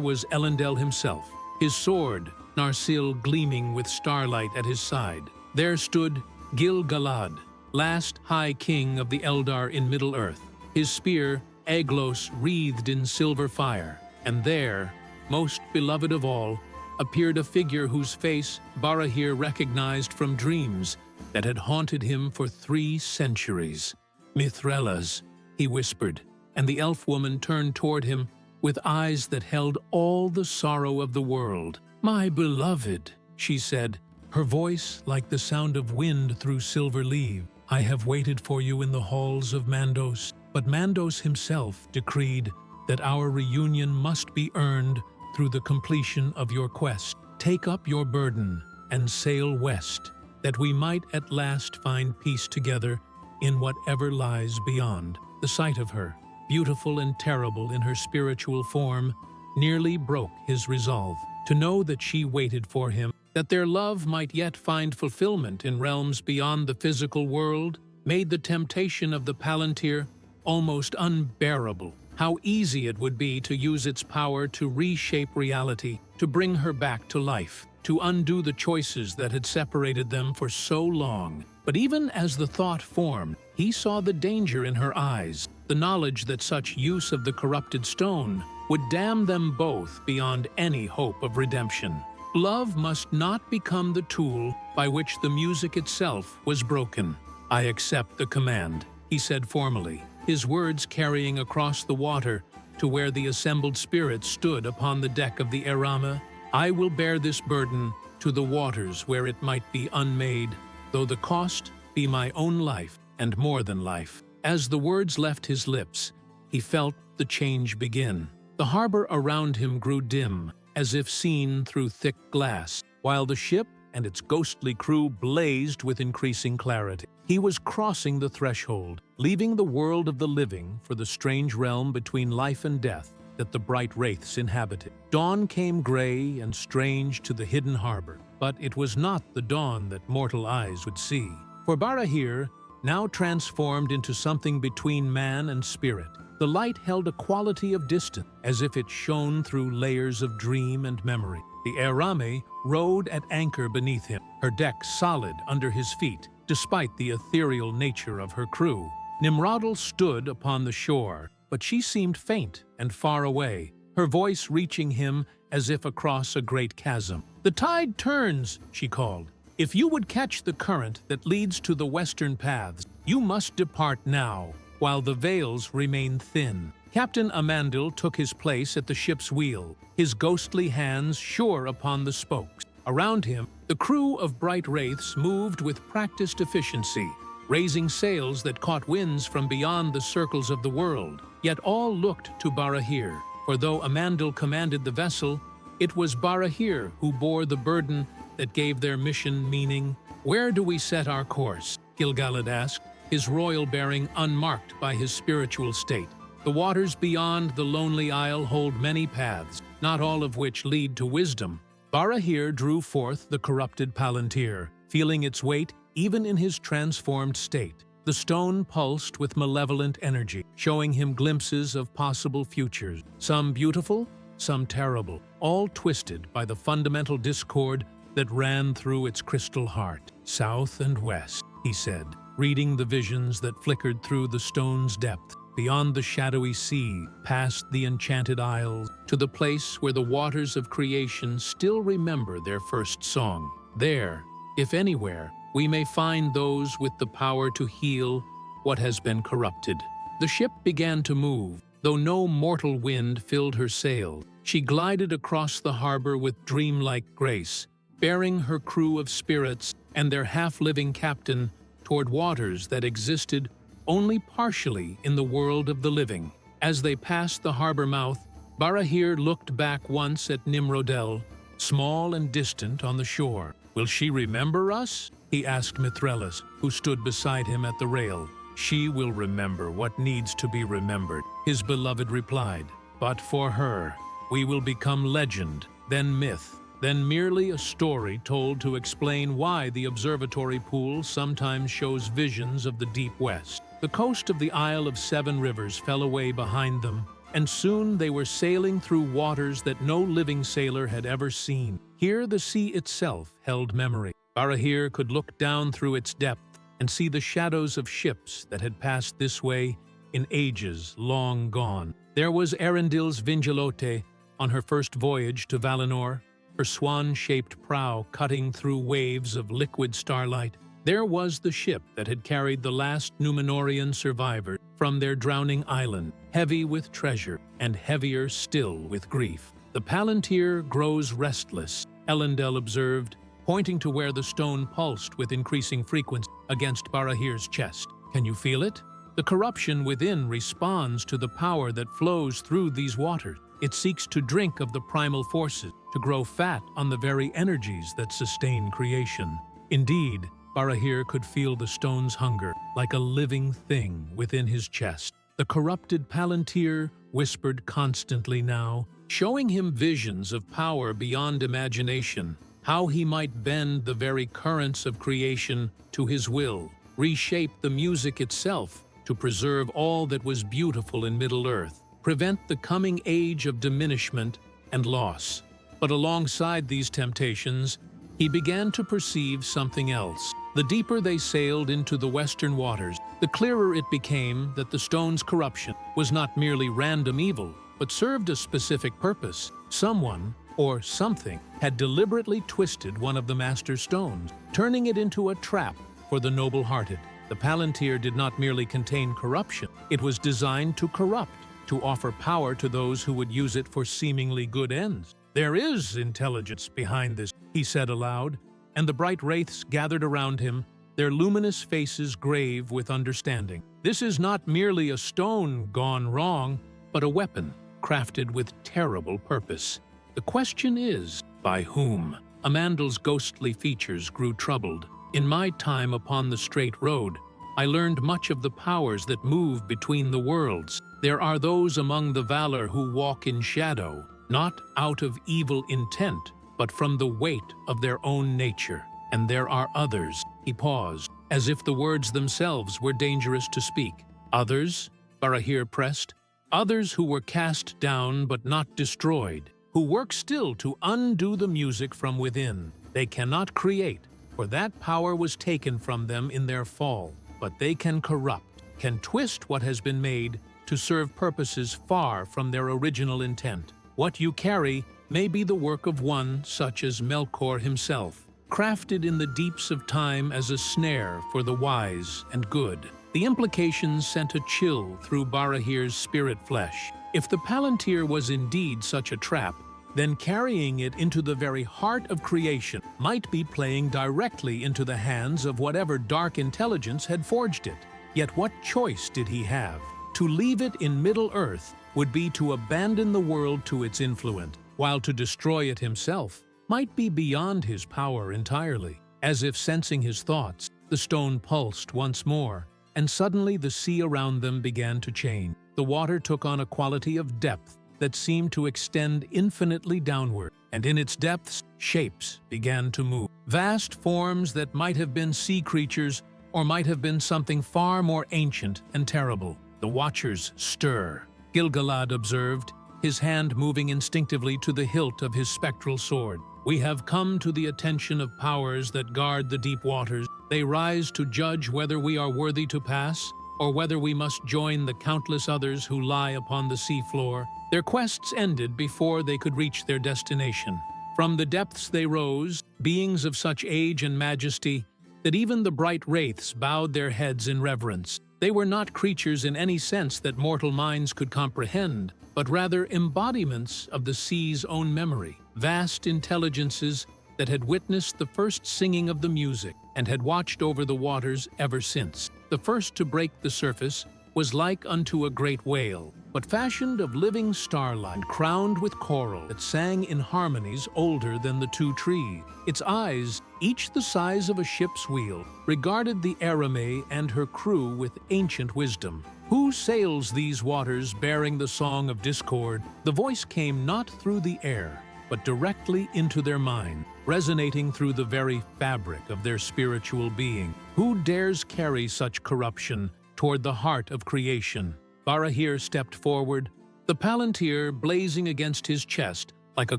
was Elendil himself, his sword, Narsil, gleaming with starlight at his side. There stood Gil-galad, last High King of the Eldar in Middle-earth, his spear, Aglos, wreathed in silver fire. And there, most beloved of all, appeared a figure whose face Barahir recognized from dreams that had haunted him for 3 centuries. "Mithrelas," he whispered, and the elf woman turned toward him with eyes that held all the sorrow of the world. "My beloved," she said, her voice like the sound of wind through silver leaves. "I have waited for you in the halls of Mandos, but Mandos himself decreed that our reunion must be earned through the completion of your quest. Take up your burden and sail west, that we might at last find peace together in whatever lies beyond." The sight of her, beautiful and terrible in her spiritual form, nearly broke his resolve. To know that she waited for him, that their love might yet find fulfillment in realms beyond the physical world, made the temptation of the Palantir almost unbearable. How easy it would be to use its power to reshape reality, to bring her back to life, to undo the choices that had separated them for so long. But even as the thought formed, he saw the danger in her eyes, the knowledge that such use of the corrupted stone would damn them both beyond any hope of redemption. Love must not become the tool by which the music itself was broken. "I accept the command," he said formally, his words carrying across the water to where the assembled spirits stood upon the deck of the Erama. "I will bear this burden to the waters where it might be unmade, though the cost be my own life and more than life." As the words left his lips, he felt the change begin. The harbor around him grew dim, as if seen through thick glass, while the ship and its ghostly crew blazed with increasing clarity. He was crossing the threshold, leaving the world of the living for the strange realm between life and death that the bright wraiths inhabited. Dawn came gray and strange to the hidden harbor, but it was not the dawn that mortal eyes would see. For Barahir, now transformed into something between man and spirit, the light held a quality of distance, as if it shone through layers of dream and memory. The Erame rode at anchor beneath him, her deck solid under his feet, despite the ethereal nature of her crew. Nimrodel stood upon the shore, but she seemed faint and far away, her voice reaching him as if across a great chasm. "The tide turns," she called. "If you would catch the current that leads to the western paths, you must depart now, while the veils remain thin." Captain Amandil took his place at the ship's wheel, his ghostly hands sure upon the spokes. Around him, the crew of bright wraiths moved with practiced efficiency, raising sails that caught winds from beyond the circles of the world. Yet all looked to Barahir, for though Amandil commanded the vessel, it was Barahir who bore the burden that gave their mission meaning. "Where do we set our course?" Gil-galad asked, his royal bearing unmarked by his spiritual state. "The waters beyond the lonely isle hold many paths, not all of which lead to wisdom." Barahir drew forth the corrupted Palantir, feeling its weight even in his transformed state. The stone pulsed with malevolent energy, showing him glimpses of possible futures, some beautiful, some terrible, all twisted by the fundamental discord that ran through its crystal heart. "South and west," he said, reading the visions that flickered through the stone's depth, beyond the shadowy sea, past the enchanted isles, to the place where the waters of creation still remember their first song. There, if anywhere, we may find those with the power to heal what has been corrupted. The ship began to move, though no mortal wind filled her sails. She glided across the harbor with dreamlike grace, bearing her crew of spirits and their half-living captain toward waters that existed only partially in the world of the living. As they passed the harbor mouth, Barahir looked back once at Nimrodel, small and distant on the shore. "Will she remember us?" he asked Mithrelas, who stood beside him at the rail. "She will remember what needs to be remembered," his beloved replied. "But for her, we will become legend, then myth, than merely a story told to explain why the observatory pool sometimes shows visions of the deep west. The coast of the Isle of Seven Rivers fell away behind them, and soon they were sailing through waters that no living sailor had ever seen. Here the sea itself held memory. Barahir could look down through its depth and see the shadows of ships that had passed this way in ages long gone. There was Arundel's Vingelote on her first voyage to Valinor, her swan-shaped prow cutting through waves of liquid starlight. There was the ship that had carried the last Númenórean survivors from their drowning island, heavy with treasure and heavier still with grief. The Palantir grows restless, Elendil observed, pointing to where the stone pulsed with increasing frequency against Barahir's chest. Can you feel it? The corruption within responds to the power that flows through these waters. It seeks to drink of the primal forces, to grow fat on the very energies that sustain creation. Indeed, Barahir could feel the stone's hunger, like a living thing within his chest. The corrupted Palantir whispered constantly now, showing him visions of power beyond imagination, how he might bend the very currents of creation to his will, reshape the music itself to preserve all that was beautiful in Middle-earth, prevent the coming age of diminishment and loss. But alongside these temptations, he began to perceive something else. The deeper they sailed into the western waters, the clearer it became that the stone's corruption was not merely random evil, but served a specific purpose. Someone, or something, had deliberately twisted one of the master stones, turning it into a trap for the noble-hearted. The Palantir did not merely contain corruption. It was designed to corrupt, to offer power to those who would use it for seemingly good ends. There is intelligence behind this, he said aloud, and the bright wraiths gathered around him, their luminous faces grave with understanding. This is not merely a stone gone wrong, but a weapon crafted with terrible purpose. The question is, by whom? Amandal's ghostly features grew troubled. In my time upon the straight road, I learned much of the powers that move between the worlds. There are those among the Valar who walk in shadow, not out of evil intent, but from the weight of their own nature. And there are others. He paused, as if the words themselves were dangerous to speak. Others, Barahir pressed, others who were cast down but not destroyed, who work still to undo the music from within. They cannot create, for that power was taken from them in their fall, but they can corrupt, can twist what has been made to serve purposes far from their original intent. What you carry may be the work of one such as Melkor himself, crafted in the deeps of time as a snare for the wise and good. The implications sent a chill through Barahir's spirit flesh. If the Palantir was indeed such a trap, then carrying it into the very heart of creation might be playing directly into the hands of whatever dark intelligence had forged it. Yet what choice did he have? To leave it in Middle-earth would be to abandon the world to its influence, while to destroy it himself might be beyond his power entirely. As if sensing his thoughts, the stone pulsed once more, and suddenly the sea around them began to change. The water took on a quality of depth that seemed to extend infinitely downward, and in its depths, shapes began to move. Vast forms that might have been sea creatures or might have been something far more ancient and terrible. The watchers stir, Gil-galad observed, his hand moving instinctively to the hilt of his spectral sword. We have come to the attention of powers that guard the deep waters. They rise to judge whether we are worthy to pass, or whether we must join the countless others who lie upon the seafloor. Their quests ended before they could reach their destination. From the depths they rose, beings of such age and majesty that even the bright wraiths bowed their heads in reverence. They were not creatures in any sense that mortal minds could comprehend, but rather embodiments of the sea's own memory, vast intelligences that had witnessed the first singing of the music and had watched over the waters ever since. The first to break the surface was like unto a great whale, but fashioned of living starlight, crowned with coral that sang in harmonies older than the two trees. Its eyes, each the size of a ship's wheel, regarded the Arame and her crew with ancient wisdom. Who sails these waters bearing the song of discord? The voice came not through the air, but directly into their mind, resonating through the very fabric of their spiritual being. Who dares carry such corruption toward the heart of creation? Barahir stepped forward, the palantir blazing against his chest like a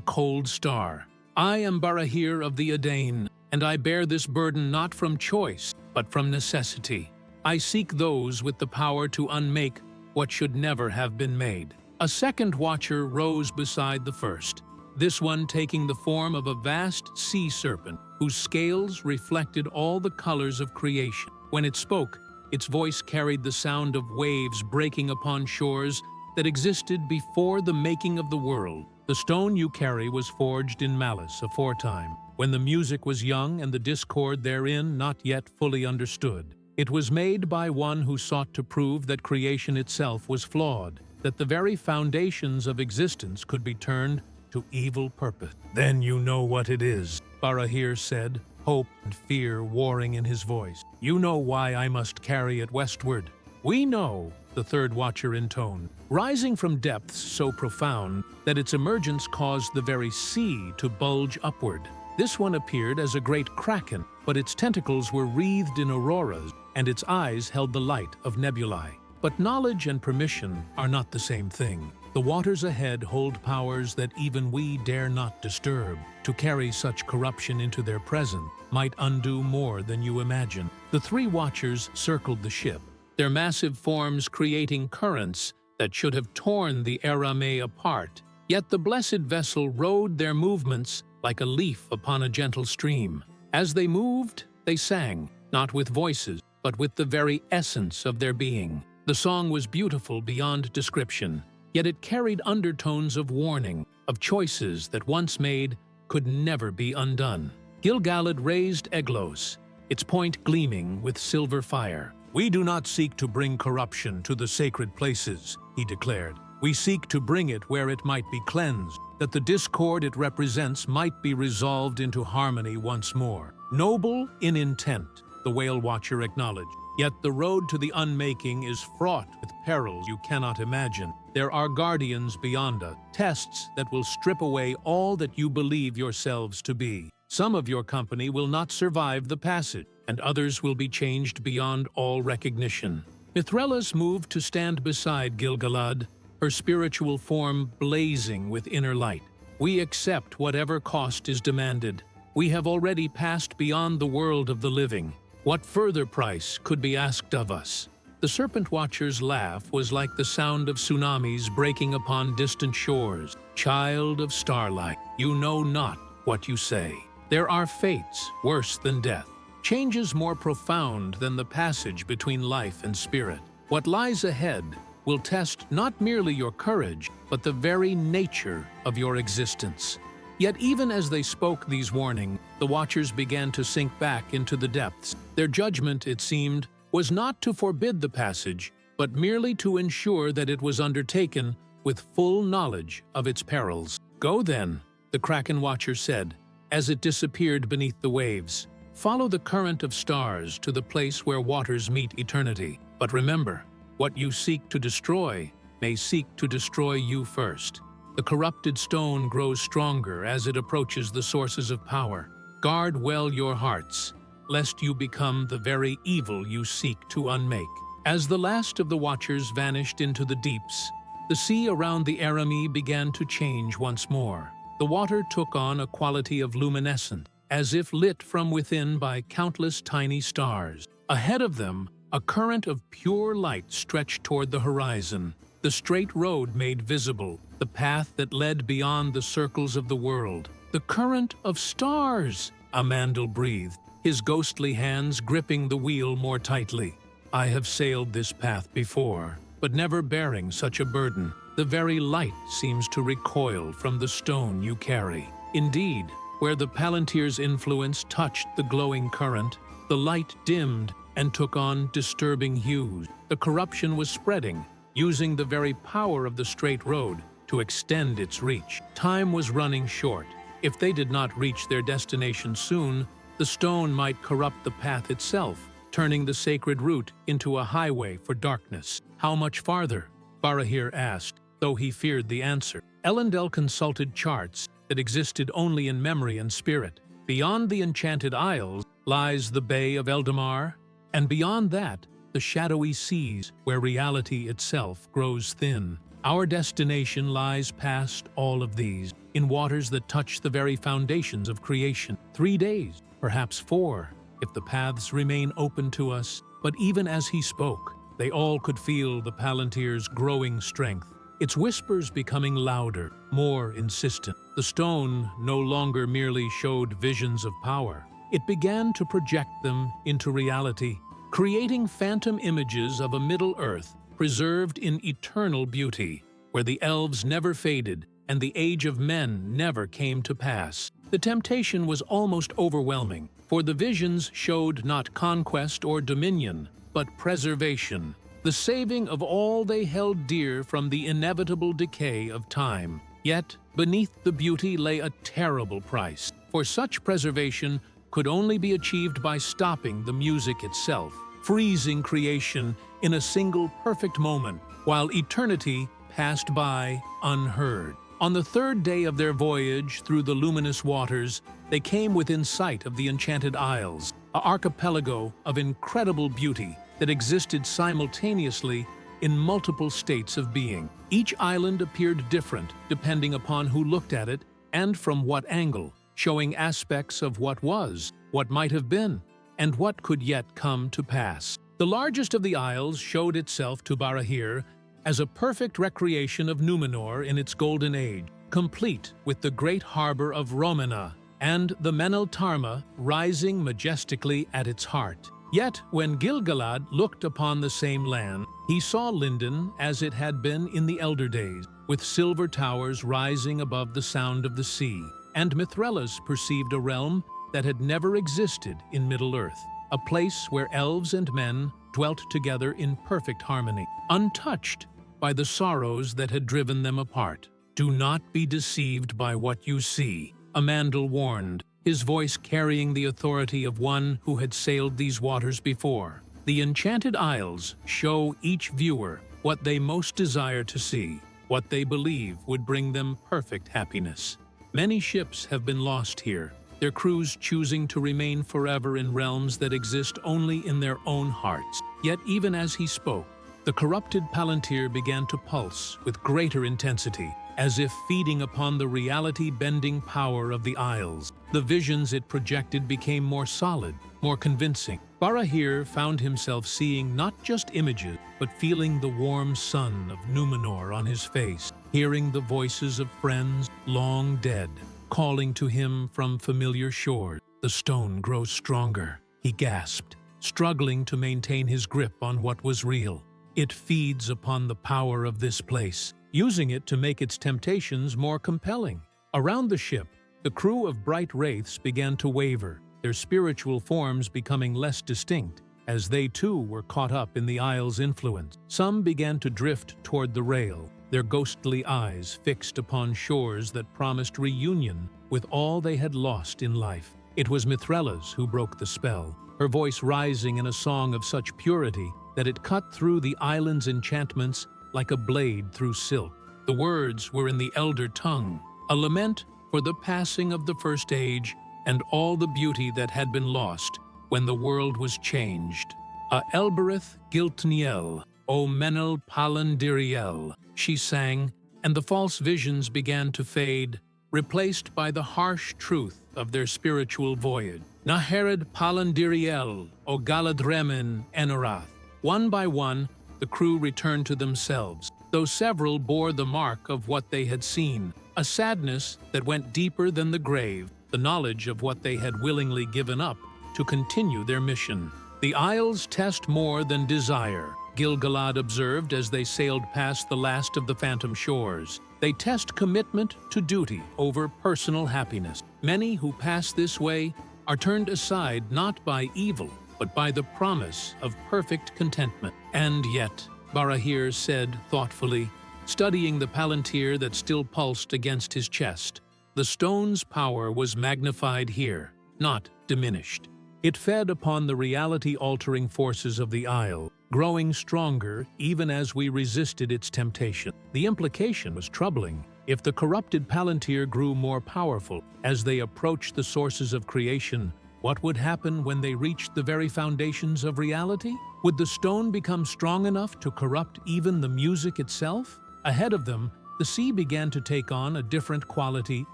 cold star. I am Barahir of the Adain, and I bear this burden not from choice, but from necessity. I seek those with the power to unmake what should never have been made. A second watcher rose beside the first, this one taking the form of a vast sea serpent whose scales reflected all the colors of creation. When it spoke, its voice carried the sound of waves breaking upon shores that existed before the making of the world. The stone you carry was forged in malice aforetime, when the music was young and the discord therein not yet fully understood. It was made by one who sought to prove that creation itself was flawed, that the very foundations of existence could be turned to evil purpose. Then you know what it is, Barahir said, hope and fear warring in his voice. You know why I must carry it westward. We know, the third watcher intoned, rising from depths so profound that its emergence caused the very sea to bulge upward. This one appeared as a great kraken, but its tentacles were wreathed in auroras, and its eyes held the light of nebulae. But knowledge and permission are not the same thing. The waters ahead hold powers that even we dare not disturb. To carry such corruption into their present might undo more than you imagine. The three watchers circled the ship, their massive forms creating currents that should have torn the Aramé apart. Yet the blessed vessel rode their movements like a leaf upon a gentle stream. As they moved, they sang, not with voices, but with the very essence of their being. The song was beautiful beyond description, yet it carried undertones of warning, of choices that once made could never be undone. Gil-galad raised Eglos, its point gleaming with silver fire. We do not seek to bring corruption to the sacred places, he declared. We seek to bring it where it might be cleansed, that the discord it represents might be resolved into harmony once more. Noble in intent, the Whale Watcher acknowledged. Yet the road to the unmaking is fraught with perils you cannot imagine. There are guardians beyond us, tests that will strip away all that you believe yourselves to be. Some of your company will not survive the passage, and others will be changed beyond all recognition. Mithrelis moved to stand beside Gil-galad, her spiritual form blazing with inner light. We accept whatever cost is demanded. We have already passed beyond the world of the living. What further price could be asked of us? The Serpent Watcher's laugh was like the sound of tsunamis breaking upon distant shores. Child of starlight, you know not what you say. There are fates worse than death, changes more profound than the passage between life and spirit. What lies ahead will test not merely your courage, but the very nature of your existence. Yet even as they spoke these warnings, the Watchers began to sink back into the depths. Their judgment, it seemed, was not to forbid the passage, but merely to ensure that it was undertaken with full knowledge of its perils. Go then, the Kraken Watcher said, as it disappeared beneath the waves. Follow the current of stars to the place where waters meet eternity. But remember, what you seek to destroy may seek to destroy you first. The corrupted stone grows stronger as it approaches the sources of power. Guard well your hearts, lest you become the very evil you seek to unmake. As the last of the Watchers vanished into the deeps, the sea around the Aramé began to change once more. The water took on a quality of luminescence, as if lit from within by countless tiny stars. Ahead of them, a current of pure light stretched toward the horizon. The straight road made visible, the path that led beyond the circles of the world. The current of stars, Amandel breathed, his ghostly hands gripping the wheel more tightly. I have sailed this path before, but never bearing such a burden. The very light seems to recoil from the stone you carry. Indeed, where the Palantir's influence touched the glowing current, the light dimmed and took on disturbing hues. The corruption was spreading, using the very power of the straight road to extend its reach. Time was running short. If they did not reach their destination soon, the stone might corrupt the path itself, turning the sacred route into a highway for darkness. How much farther? Barahir asked, though he feared the answer. Elendil consulted charts, that existed only in memory and spirit. Beyond the Enchanted Isles lies the Bay of Eldamar, and beyond that, the shadowy seas where reality itself grows thin. Our destination lies past all of these, in waters that touch the very foundations of creation. 3 days, perhaps 4, if the paths remain open to us. But even as he spoke, they all could feel the Palantir's growing strength, its whispers becoming louder, more insistent. The stone no longer merely showed visions of power. It began to project them into reality, creating phantom images of a Middle Earth preserved in eternal beauty, where the elves never faded and the age of men never came to pass. The temptation was almost overwhelming, for the visions showed not conquest or dominion, but preservation, the saving of all they held dear from the inevitable decay of time. Yet, beneath the beauty lay a terrible price, for such preservation could only be achieved by stopping the music itself, freezing creation in a single perfect moment, while eternity passed by unheard. On the 3rd day of their voyage through the luminous waters, they came within sight of the Enchanted Isles, an archipelago of incredible beauty that existed simultaneously in multiple states of being. Each island appeared different depending upon who looked at it and from what angle, showing aspects of what was, what might have been, and what could yet come to pass. The largest of the isles showed itself to Barahir as a perfect recreation of Numenor in its golden age, complete with the great harbor of Romena and the Menel Tarma rising majestically at its heart. Yet, when Gil-galad looked upon the same land, he saw Linden as it had been in the elder days, with silver towers rising above the sound of the sea, and Mithrelas perceived a realm that had never existed in Middle-earth, a place where elves and men dwelt together in perfect harmony, untouched by the sorrows that had driven them apart. "Do not be deceived by what you see," Amandel warned, his voice carrying the authority of one who had sailed these waters before. "The Enchanted Isles show each viewer what they most desire to see, what they believe would bring them perfect happiness. Many ships have been lost here, their crews choosing to remain forever in realms that exist only in their own hearts." Yet even as he spoke, the corrupted Palantir began to pulse with greater intensity, as if feeding upon the reality-bending power of the Isles. The visions it projected became more solid, more convincing. Barahir found himself seeing not just images, but feeling the warm sun of Numenor on his face, hearing the voices of friends long dead, calling to him from familiar shores. "The stone grows stronger," he gasped, struggling to maintain his grip on what was real. "It feeds upon the power of this place, using it to make its temptations more compelling." Around the ship, the crew of bright wraiths began to waver, their spiritual forms becoming less distinct, as they too were caught up in the Isle's influence. Some began to drift toward the rail, their ghostly eyes fixed upon shores that promised reunion with all they had lost in life. It was Mithrelas who broke the spell, her voice rising in a song of such purity that it cut through the island's enchantments like a blade through silk. The words were in the Elder tongue, a lament for the passing of the First Age and all the beauty that had been lost when the world was changed. "A Elbereth Giltniel, O Menel Palandiriel," she sang, and the false visions began to fade, replaced by the harsh truth of their spiritual voyage. "Nahered Palandiriel, O Galadremen Enorath." One by one, the crew returned to themselves, though several bore the mark of what they had seen, a sadness that went deeper than the grave, the knowledge of what they had willingly given up to continue their mission. "The Isles test more than desire," Gil-galad observed as they sailed past the last of the phantom shores. "They test commitment to duty over personal happiness. Many who pass this way are turned aside not by evil, but by the promise of perfect contentment." "And yet," Barahir said thoughtfully, studying the Palantir that still pulsed against his chest, "the stone's power was magnified here, not diminished. It fed upon the reality-altering forces of the Isle, growing stronger even as we resisted its temptation." The implication was troubling. If the corrupted Palantir grew more powerful as they approached the sources of creation, what would happen when they reached the very foundations of reality? Would the stone become strong enough to corrupt even the music itself? Ahead of them, the sea began to take on a different quality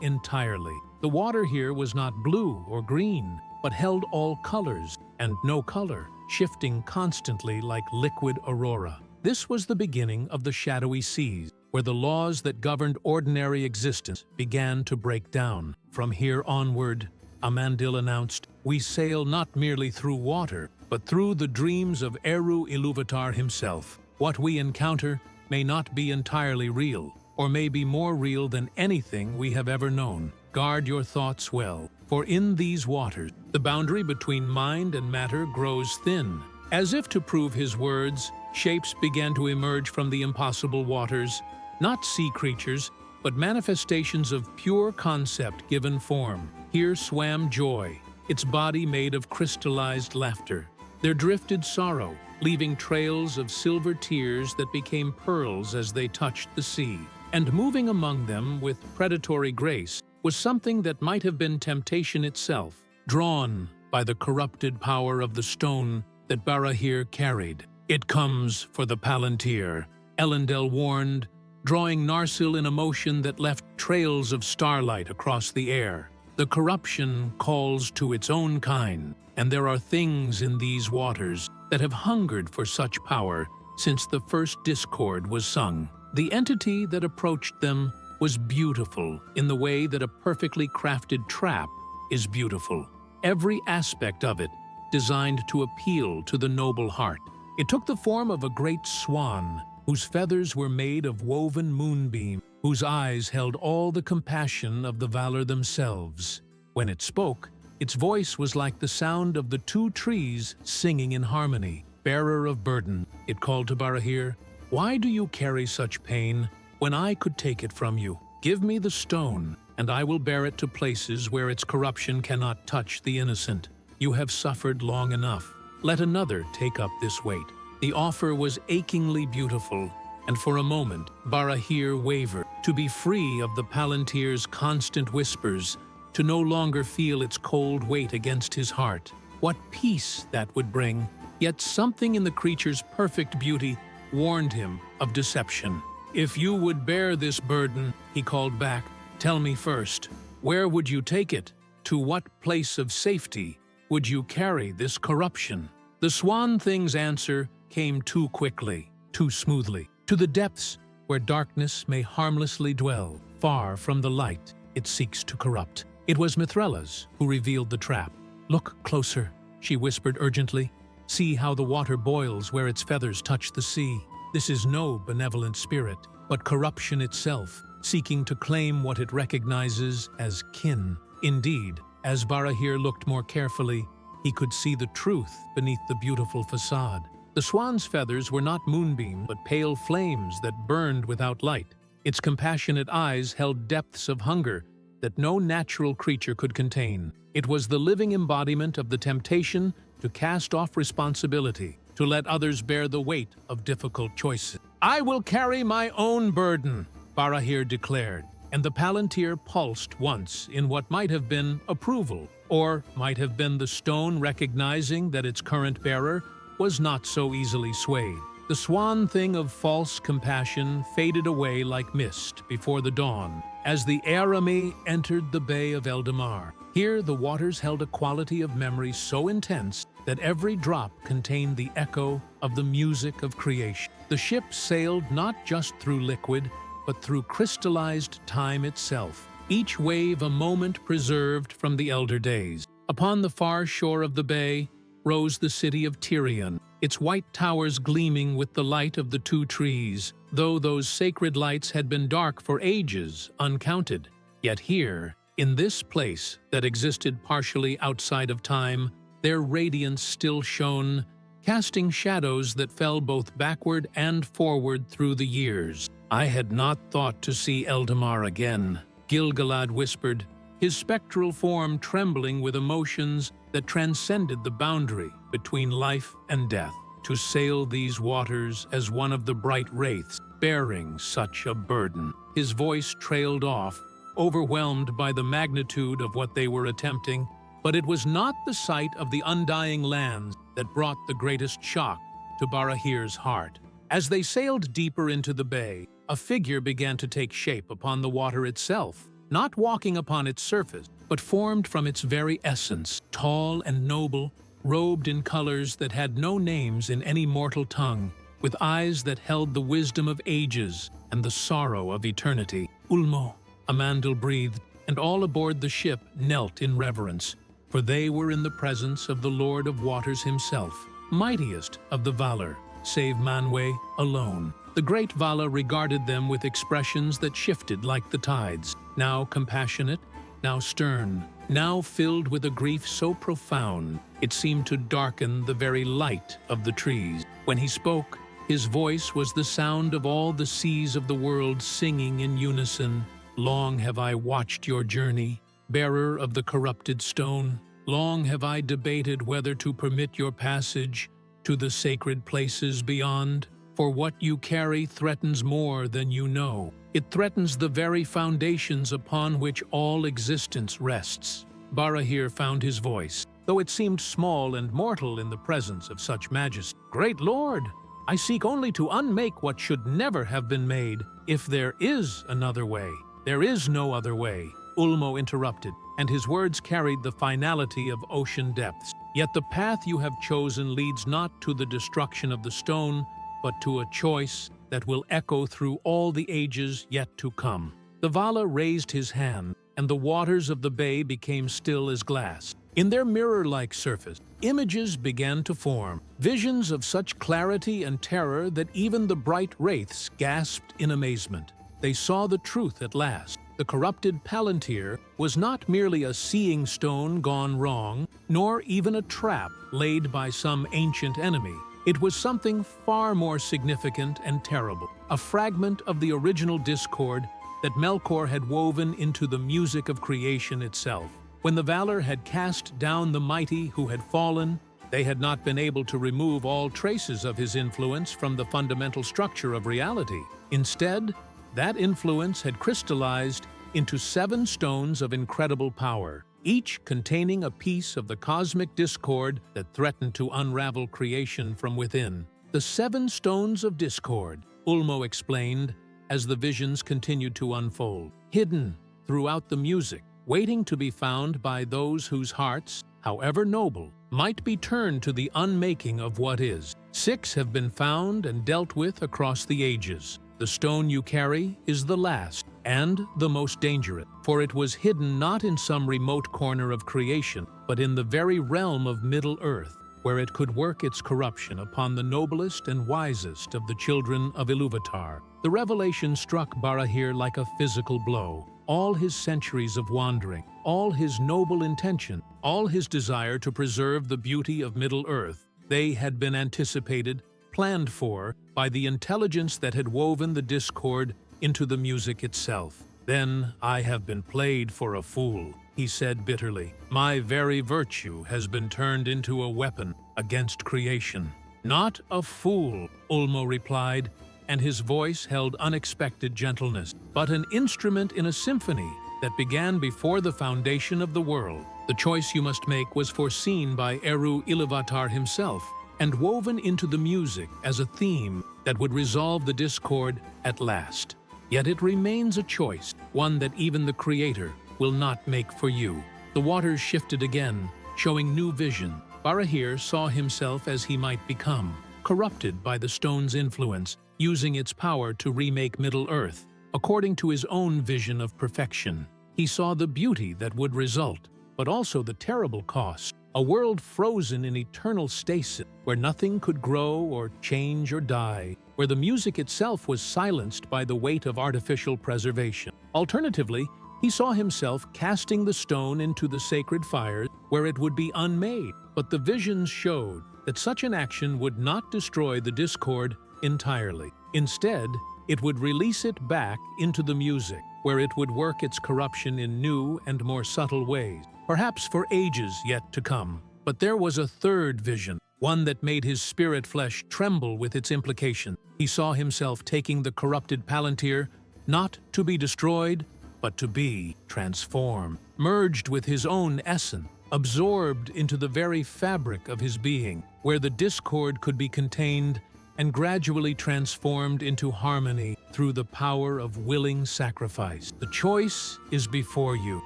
entirely. The water here was not blue or green, but held all colors and no color, shifting constantly like liquid aurora. This was the beginning of the shadowy seas, where the laws that governed ordinary existence began to break down. From here onward, Amandil announced, we sail not merely through water, but through the dreams of Eru Iluvatar himself. What we encounter may not be entirely real, or may be more real than anything we have ever known. Guard your thoughts well, for in these waters, the boundary between mind and matter grows thin. As if to prove his words, shapes began to emerge from the impossible waters, not sea creatures, but manifestations of pure concept given form. Here swam joy, its body made of crystallized laughter. There drifted sorrow, leaving trails of silver tears that became pearls as they touched the sea. And moving among them with predatory grace was something that might have been temptation itself, drawn by the corrupted power of the stone that Barahir carried. It comes for the Palantir, Elendil warned, drawing Narsil in a motion that left trails of starlight across the air. The corruption calls to its own kind, and there are things in these waters that have hungered for such power since the first discord was sung. The entity that approached them was beautiful in the way that a perfectly crafted trap is beautiful. Every aspect of it designed to appeal to the noble heart. It took the form of a great swan, whose feathers were made of woven moonbeam, whose eyes held all the compassion of the valor themselves. When it spoke, its voice was like the sound of the two trees singing in harmony. Bearer of burden, it called to Barahir, why do you carry such pain when I could take it from you? Give me the stone, and I will bear it to places where its corruption cannot touch the innocent. You have suffered long enough. Let another take up this weight. The offer was achingly beautiful, and for a moment Barahir wavered, to be free of the Palantir's constant whispers, to no longer feel its cold weight against his heart. What peace that would bring! Yet something in the creature's perfect beauty warned him of deception. If you would bear this burden, he called back, tell me first, where would you take it? To what place of safety would you carry this corruption? The Swan Thing's answer came too quickly, too smoothly. To the depths where darkness may harmlessly dwell, far from the light it seeks to corrupt. It was Mithrella's who revealed the trap. Look closer, she whispered urgently. See how the water boils where its feathers touch the sea. This is no benevolent spirit, but corruption itself, seeking to claim what it recognizes as kin. Indeed, as Barahir looked more carefully, he could see the truth beneath the beautiful facade. The swan's feathers were not moonbeam, but pale flames that burned without light. Its compassionate eyes held depths of hunger that no natural creature could contain. It was the living embodiment of the temptation to cast off responsibility, to let others bear the weight of difficult choices. I will carry my own burden, Barahir declared, and the Palantir pulsed once in what might have been approval, or might have been the stone recognizing that its current bearer was not so easily swayed. The Swan Thing of false compassion faded away like mist before the dawn, as the Arami entered the Bay of Eldamar. Here the waters held a quality of memory so intense that every drop contained the echo of the music of creation. The ship sailed not just through liquid, but through crystallized time itself, each wave a moment preserved from the elder days. Upon the far shore of the bay rose the city of Tyrion, its white towers gleaming with the light of the two trees, though those sacred lights had been dark for ages, uncounted. Yet here, in this place that existed partially outside of time, their radiance still shone, casting shadows that fell both backward and forward through the years. I had not thought to see Eldamar again, Gil-galad whispered, his spectral form trembling with emotions that transcended the boundary between life and death. To sail these waters as one of the bright wraiths, bearing such a burden. his voice trailed off, overwhelmed by the magnitude of what they were attempting. But it was not the sight of the undying lands that brought the greatest shock to Barahir's heart. As they sailed deeper into the bay, a figure began to take shape upon the water itself, not walking upon its surface, but formed from its very essence, tall and noble, robed in colors that had no names in any mortal tongue, with eyes that held the wisdom of ages and the sorrow of eternity. Ulmo, Amandil breathed, and all aboard the ship knelt in reverence, for they were in the presence of the Lord of Waters himself, mightiest of the Valar, save Manwë alone. The great Vala regarded them with expressions that shifted like the tides, now compassionate, now stern, now filled with a grief so profound it seemed to darken the very light of the trees. When he spoke, his voice was the sound of all the seas of the world singing in unison. Long have I watched your journey, bearer of the corrupted stone. Long have I debated whether to permit your passage to the sacred places beyond, for what you carry threatens more than you know. It threatens the very foundations upon which all existence rests. Barahir found his voice, though it seemed small and mortal in the presence of such majesty. Great Lord, I seek only to unmake what should never have been made. If there is another way, there is no other way, Ulmo interrupted, and his words carried the finality of ocean depths. Yet the path you have chosen leads not to the destruction of the stone, but to a choice that will echo through all the ages yet to come. The Vala raised his hand, and the waters of the bay became still as glass. In their mirror-like surface, images began to form, visions of such clarity and terror that even the bright wraiths gasped in amazement. They saw the truth at last. The corrupted Palantir was not merely a seeing stone gone wrong, nor even a trap laid by some ancient enemy. It was something far more significant and terrible, a fragment of the original discord that Melkor had woven into the music of creation itself. When the Valar had cast down the mighty who had fallen, they had not been able to remove all traces of his influence from the fundamental structure of reality. Instead, that influence had crystallized into 7 stones of incredible power, each containing a piece of the cosmic discord that threatened to unravel creation from within. The 7 stones of discord, Ulmo explained as the visions continued to unfold, hidden throughout the music, waiting to be found by those whose hearts, however noble, might be turned to the unmaking of what is. 6 have been found and dealt with across the ages. The stone you carry is the last and the most dangerous, for it was hidden not in some remote corner of creation, but in the very realm of Middle-earth, where it could work its corruption upon the noblest and wisest of the children of Ilúvatar. The revelation struck Barahir like a physical blow. All his centuries of wandering, all his noble intention, all his desire to preserve the beauty of Middle-earth, they had been anticipated, planned for, by the intelligence that had woven the discord into the music itself. Then I have been played for a fool, he said bitterly. My very virtue has been turned into a weapon against creation. Not a fool, Ulmo replied, and his voice held unexpected gentleness, but an instrument in a symphony that began before the foundation of the world. The choice you must make was foreseen by Eru Ilúvatar himself, and woven into the music as a theme that would resolve the discord at last. Yet it remains a choice, one that even the Creator will not make for you. The waters shifted again, showing new vision. Barahir saw himself as he might become, corrupted by the stone's influence, using its power to remake Middle-earth, according to his own vision of perfection. He saw the beauty that would result, but also the terrible cost. A world frozen in eternal stasis, where nothing could grow or change or die, where the music itself was silenced by the weight of artificial preservation. Alternatively, he saw himself casting the stone into the sacred fires where it would be unmade. But the visions showed that such an action would not destroy the discord entirely. Instead, it would release it back into the music, where it would work its corruption in new and more subtle ways, perhaps for ages yet to come. But there was a third vision, one that made his spirit flesh tremble with its implication. He saw himself taking the corrupted Palantir, not to be destroyed, but to be transformed, merged with his own essence, absorbed into the very fabric of his being, where the discord could be contained and gradually transformed into harmony through the power of willing sacrifice. "The choice is before you,"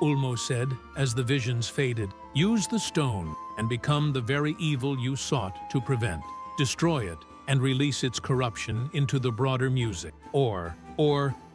Ulmo said as the visions faded. "Use the stone and become the very evil you sought to prevent. Destroy it and release its corruption into the broader music, or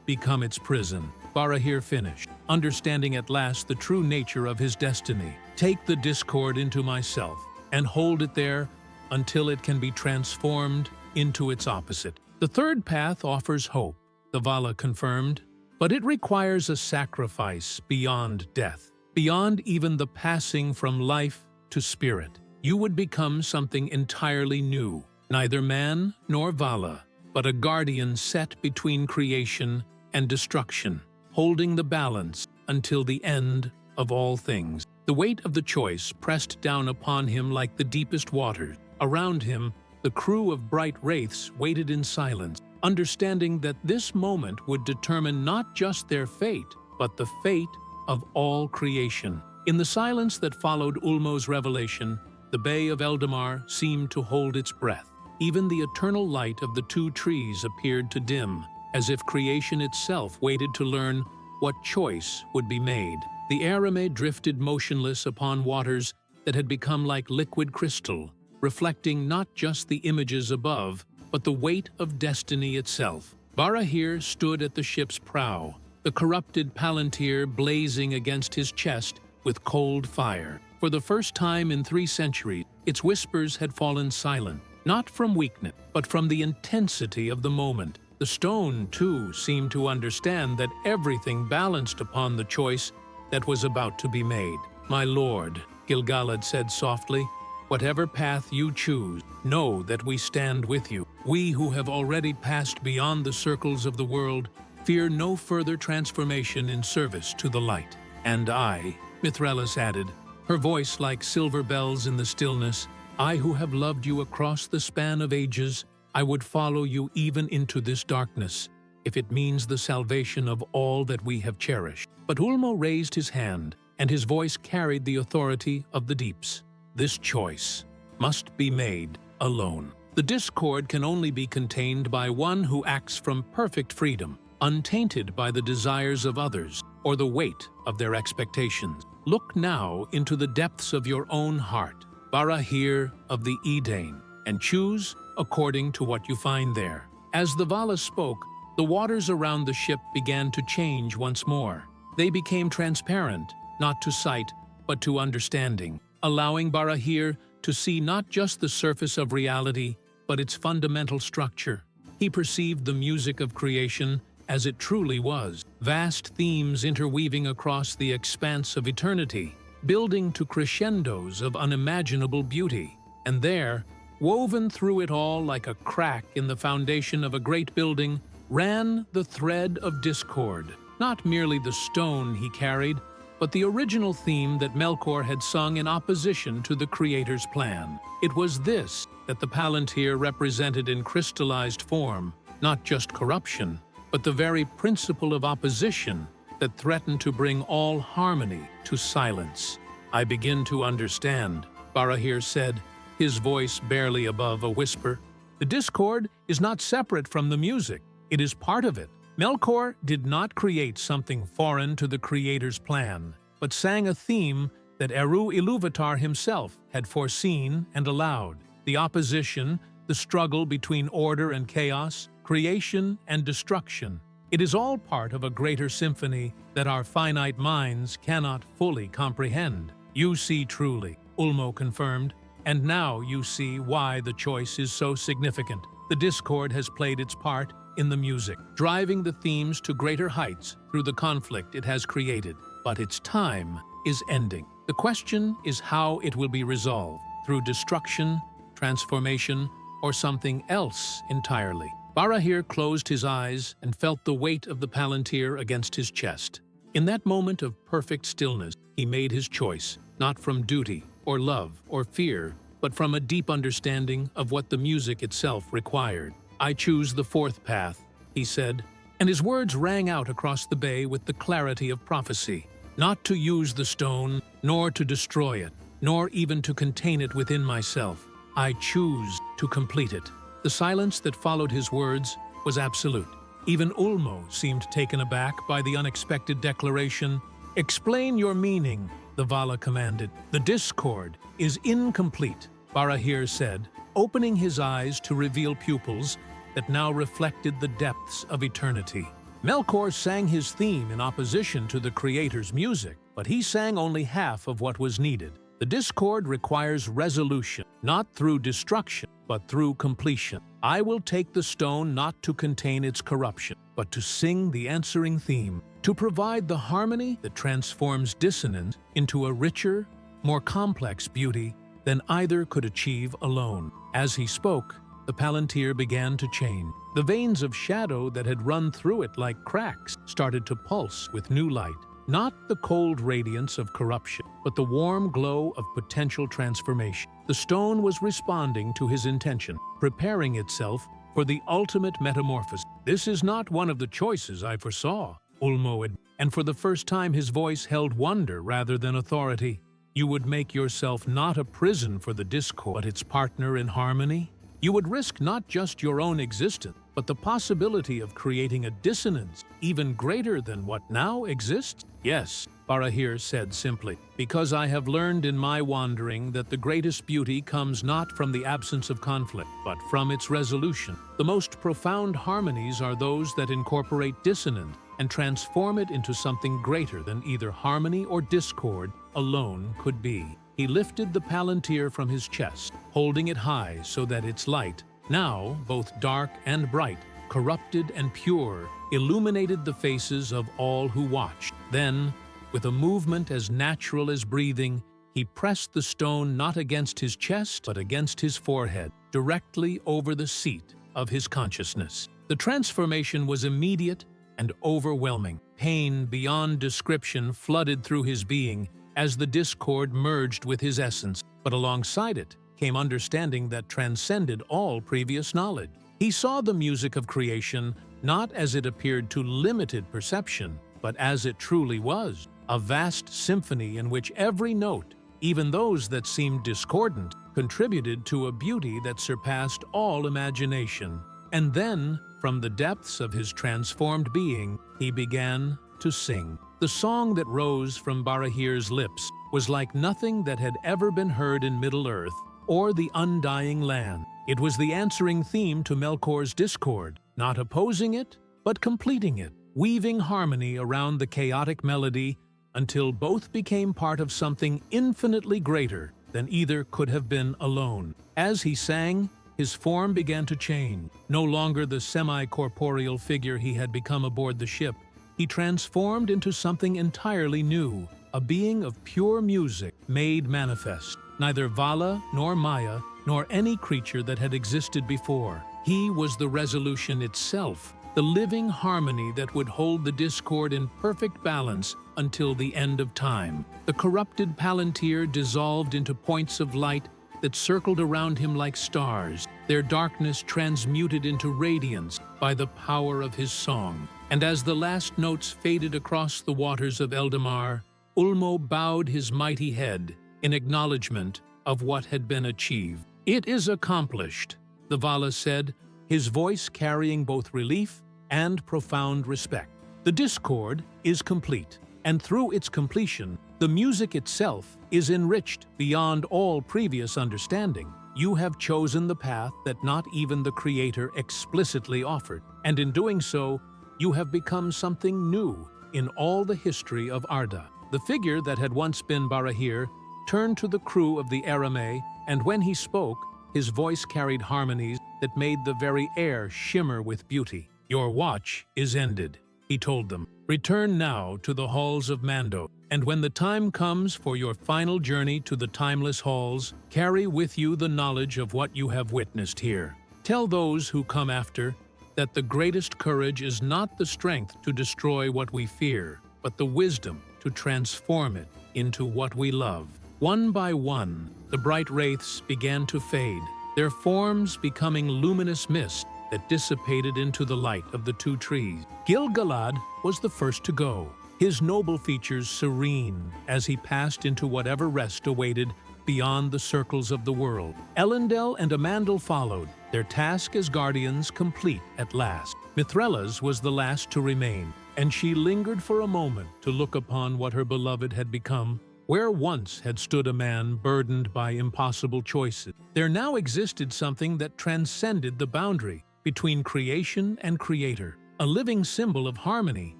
become its prison." Barahir finished, understanding at last the true nature of his destiny. "Take the discord into myself and hold it there until it can be transformed into its opposite." "The third path offers hope," the Vala confirmed, "but it requires a sacrifice beyond death, beyond even the passing from life to spirit. You would become something entirely new, neither man nor Vala, but a guardian set between creation and destruction, holding the balance until the end of all things." The weight of the choice pressed down upon him like the deepest waters. Around him, the crew of bright wraiths waited in silence, understanding that this moment would determine not just their fate, but the fate of all creation. In the silence that followed Ulmo's revelation, the Bay of Eldamar seemed to hold its breath. Even the eternal light of the two trees appeared to dim, as if creation itself waited to learn what choice would be made. The Arame drifted motionless upon waters that had become like liquid crystal, reflecting not just the images above, but the weight of destiny itself. Barahir stood at the ship's prow, the corrupted palantir blazing against his chest with cold fire. For the first time in 3 centuries, its whispers had fallen silent, not from weakness, but from the intensity of the moment. The stone, too, seemed to understand that everything balanced upon the choice that was about to be made. "My lord," Gilgalad said softly, "whatever path you choose, know that we stand with you. We who have already passed beyond the circles of the world fear no further transformation in service to the light." "And I," Mithralis added, her voice like silver bells in the stillness, "I who have loved you across the span of ages, I would follow you even into this darkness, if it means the salvation of all that we have cherished." But Ulmo raised his hand, and his voice carried the authority of the deeps. "This choice must be made alone. The discord can only be contained by one who acts from perfect freedom, untainted by the desires of others or the weight of their expectations. Look now into the depths of your own heart, Barahir of the Edain, and choose according to what you find there." As the Vala spoke, the waters around the ship began to change once more. They became transparent, not to sight, but to understanding, allowing Barahir to see not just the surface of reality, but its fundamental structure. He perceived the music of creation as it truly was, vast themes interweaving across the expanse of eternity, building to crescendos of unimaginable beauty. And there, woven through it all like a crack in the foundation of a great building, ran the thread of discord. Not merely the stone he carried, but the original theme that Melkor had sung in opposition to the Creator's plan. It was this that the Palantir represented in crystallized form, not just corruption, but the very principle of opposition that threatened to bring all harmony to silence. "I begin to understand," Barahir said, his voice barely above a whisper. "The discord is not separate from the music, it is part of it. Melkor did not create something foreign to the Creator's plan, but sang a theme that Eru Ilúvatar himself had foreseen and allowed. The opposition, the struggle between order and chaos, creation and destruction. It is all part of a greater symphony that our finite minds cannot fully comprehend." "You see truly," Ulmo confirmed, "and now you see why the choice is so significant. The discord has played its part in the music, driving the themes to greater heights through the conflict it has created. But its time is ending. The question is how it will be resolved, through destruction, transformation, or something else entirely." Barahir closed his eyes and felt the weight of the Palantir against his chest. In that moment of perfect stillness, he made his choice, not from duty or love or fear, but from a deep understanding of what the music itself required. "I choose the fourth path," he said, and his words rang out across the bay with the clarity of prophecy. Not to use the stone, nor to destroy it, nor even to contain it within myself. I choose to complete it. The silence that followed his words was absolute. Even Ulmo seemed taken aback by the unexpected declaration. "Explain your meaning," the Vala commanded. "The discord is incomplete," Barahir said, opening his eyes to reveal pupils that now reflected the depths of eternity. Melkor sang his theme in opposition to the Creator's music, but he sang only half of what was needed. The discord requires resolution, not through destruction, but through completion. I will take the stone not to contain its corruption, but to sing the answering theme, to provide the harmony that transforms dissonance into a richer, more complex beauty than either could achieve alone. As he spoke, the Palantir began to change. The veins of shadow that had run through it like cracks started to pulse with new light. Not the cold radiance of corruption, but the warm glow of potential transformation. The stone was responding to his intention, preparing itself for the ultimate metamorphosis. "This is not one of the choices I foresaw," Ulmo admitted, and for the first time his voice held wonder rather than authority. "You would make yourself not a prison for the discord, but its partner in harmony? You would risk not just your own existence, but the possibility of creating a dissonance even greater than what now exists?" "Yes," Barahir said simply, "because I have learned in my wandering that the greatest beauty comes not from the absence of conflict, but from its resolution. The most profound harmonies are those that incorporate dissonance and transform it into something greater than either harmony or discord alone could be." He lifted the Palantir from his chest, holding it high so that its light, now both dark and bright, corrupted and pure, illuminated the faces of all who watched. Then, with a movement as natural as breathing, he pressed the stone not against his chest, but against his forehead, directly over the seat of his consciousness. The transformation was immediate and overwhelming. Pain beyond description flooded through his being as the discord merged with his essence, but alongside it came understanding that transcended all previous knowledge. He saw the music of creation not as it appeared to limited perception, but as it truly was, a vast symphony in which every note, even those that seemed discordant, contributed to a beauty that surpassed all imagination. And then, from the depths of his transformed being, he began to sing. The song that rose from Barahir's lips was like nothing that had ever been heard in Middle-earth or the undying land. It was the answering theme to Melkor's discord, not opposing it, but completing it, weaving harmony around the chaotic melody until both became part of something infinitely greater than either could have been alone. As he sang, his form began to change. No longer the semi-corporeal figure he had become aboard the ship, he transformed into something entirely new, a being of pure music made manifest. Neither Vala nor Maya nor any creature that had existed before. He was the resolution itself, the living harmony that would hold the discord in perfect balance until the end of time. The corrupted Palantir dissolved into points of light that circled around him like stars, their darkness transmuted into radiance by the power of his song. And as the last notes faded across the waters of Eldamar, Ulmo bowed his mighty head in acknowledgement of what had been achieved. "It is accomplished," the Vala said, his voice carrying both relief and profound respect. "The discord is complete, and through its completion, the music itself is enriched beyond all previous understanding. You have chosen the path that not even the Creator explicitly offered, and in doing so, you have become something new in all the history of Arda." The figure that had once been Barahir turned to the crew of the Arame, and when he spoke, his voice carried harmonies that made the very air shimmer with beauty. "Your watch is ended," he told them. "Return now to the halls of Mando, and when the time comes for your final journey to the timeless halls, carry with you the knowledge of what you have witnessed here. Tell those who come after that the greatest courage is not the strength to destroy what we fear, but the wisdom to transform it into what we love." One by one, the bright wraiths began to fade, their forms becoming luminous mist that dissipated into the light of the two trees. Gil-galad was the first to go, his noble features serene as he passed into whatever rest awaited beyond the circles of the world. Elendil and Amandel followed, their task as guardians complete at last. Mithrelas was the last to remain, and she lingered for a moment to look upon what her beloved had become. Where once had stood a man burdened by impossible choices, there now existed something that transcended the boundary between creation and creator, a living symbol of harmony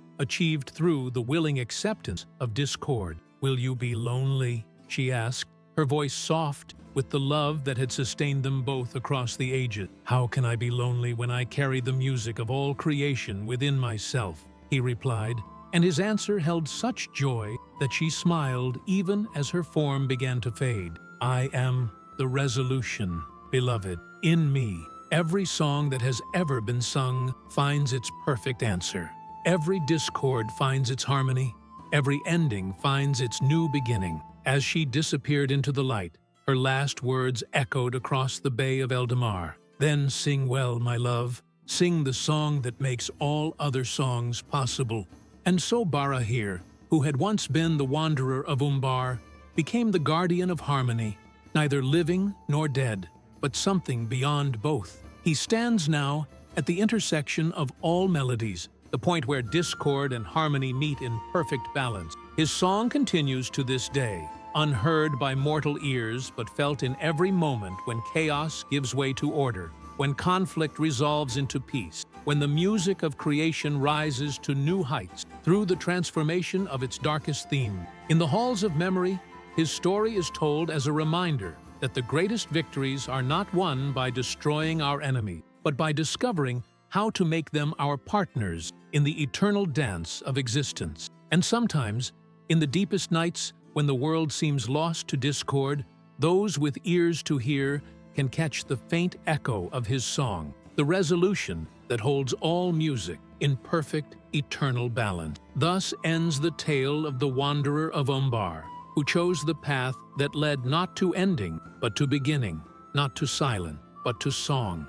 achieved through the willing acceptance of discord. "Will you be lonely?" she asked, her voice soft with the love that had sustained them both across the ages. "How can I be lonely when I carry the music of all creation within myself?" he replied, and his answer held such joy that she smiled even as her form began to fade. "I am the resolution, beloved. In me, every song that has ever been sung finds its perfect answer. Every discord finds its harmony. Every ending finds its new beginning." As she disappeared into the light, her last words echoed across the Bay of Eldamar. "Then sing well, my love. Sing the song that makes all other songs possible." And so Barahir, who had once been the wanderer of Umbar, became the guardian of harmony, neither living nor dead, but something beyond both. He stands now at the intersection of all melodies, the point where discord and harmony meet in perfect balance. His song continues to this day, unheard by mortal ears but felt in every moment when chaos gives way to order, when conflict resolves into peace, when the music of creation rises to new heights through the transformation of its darkest theme. In the halls of memory, his story is told as a reminder that the greatest victories are not won by destroying our enemy, but by discovering how to make them our partners in the eternal dance of existence. And sometimes, in the deepest nights, when the world seems lost to discord, those with ears to hear can catch the faint echo of his song, the resolution that holds all music in perfect, eternal balance. Thus ends the tale of the wanderer of Umbar, who chose the path that led not to ending, but to beginning, not to silence, but to song.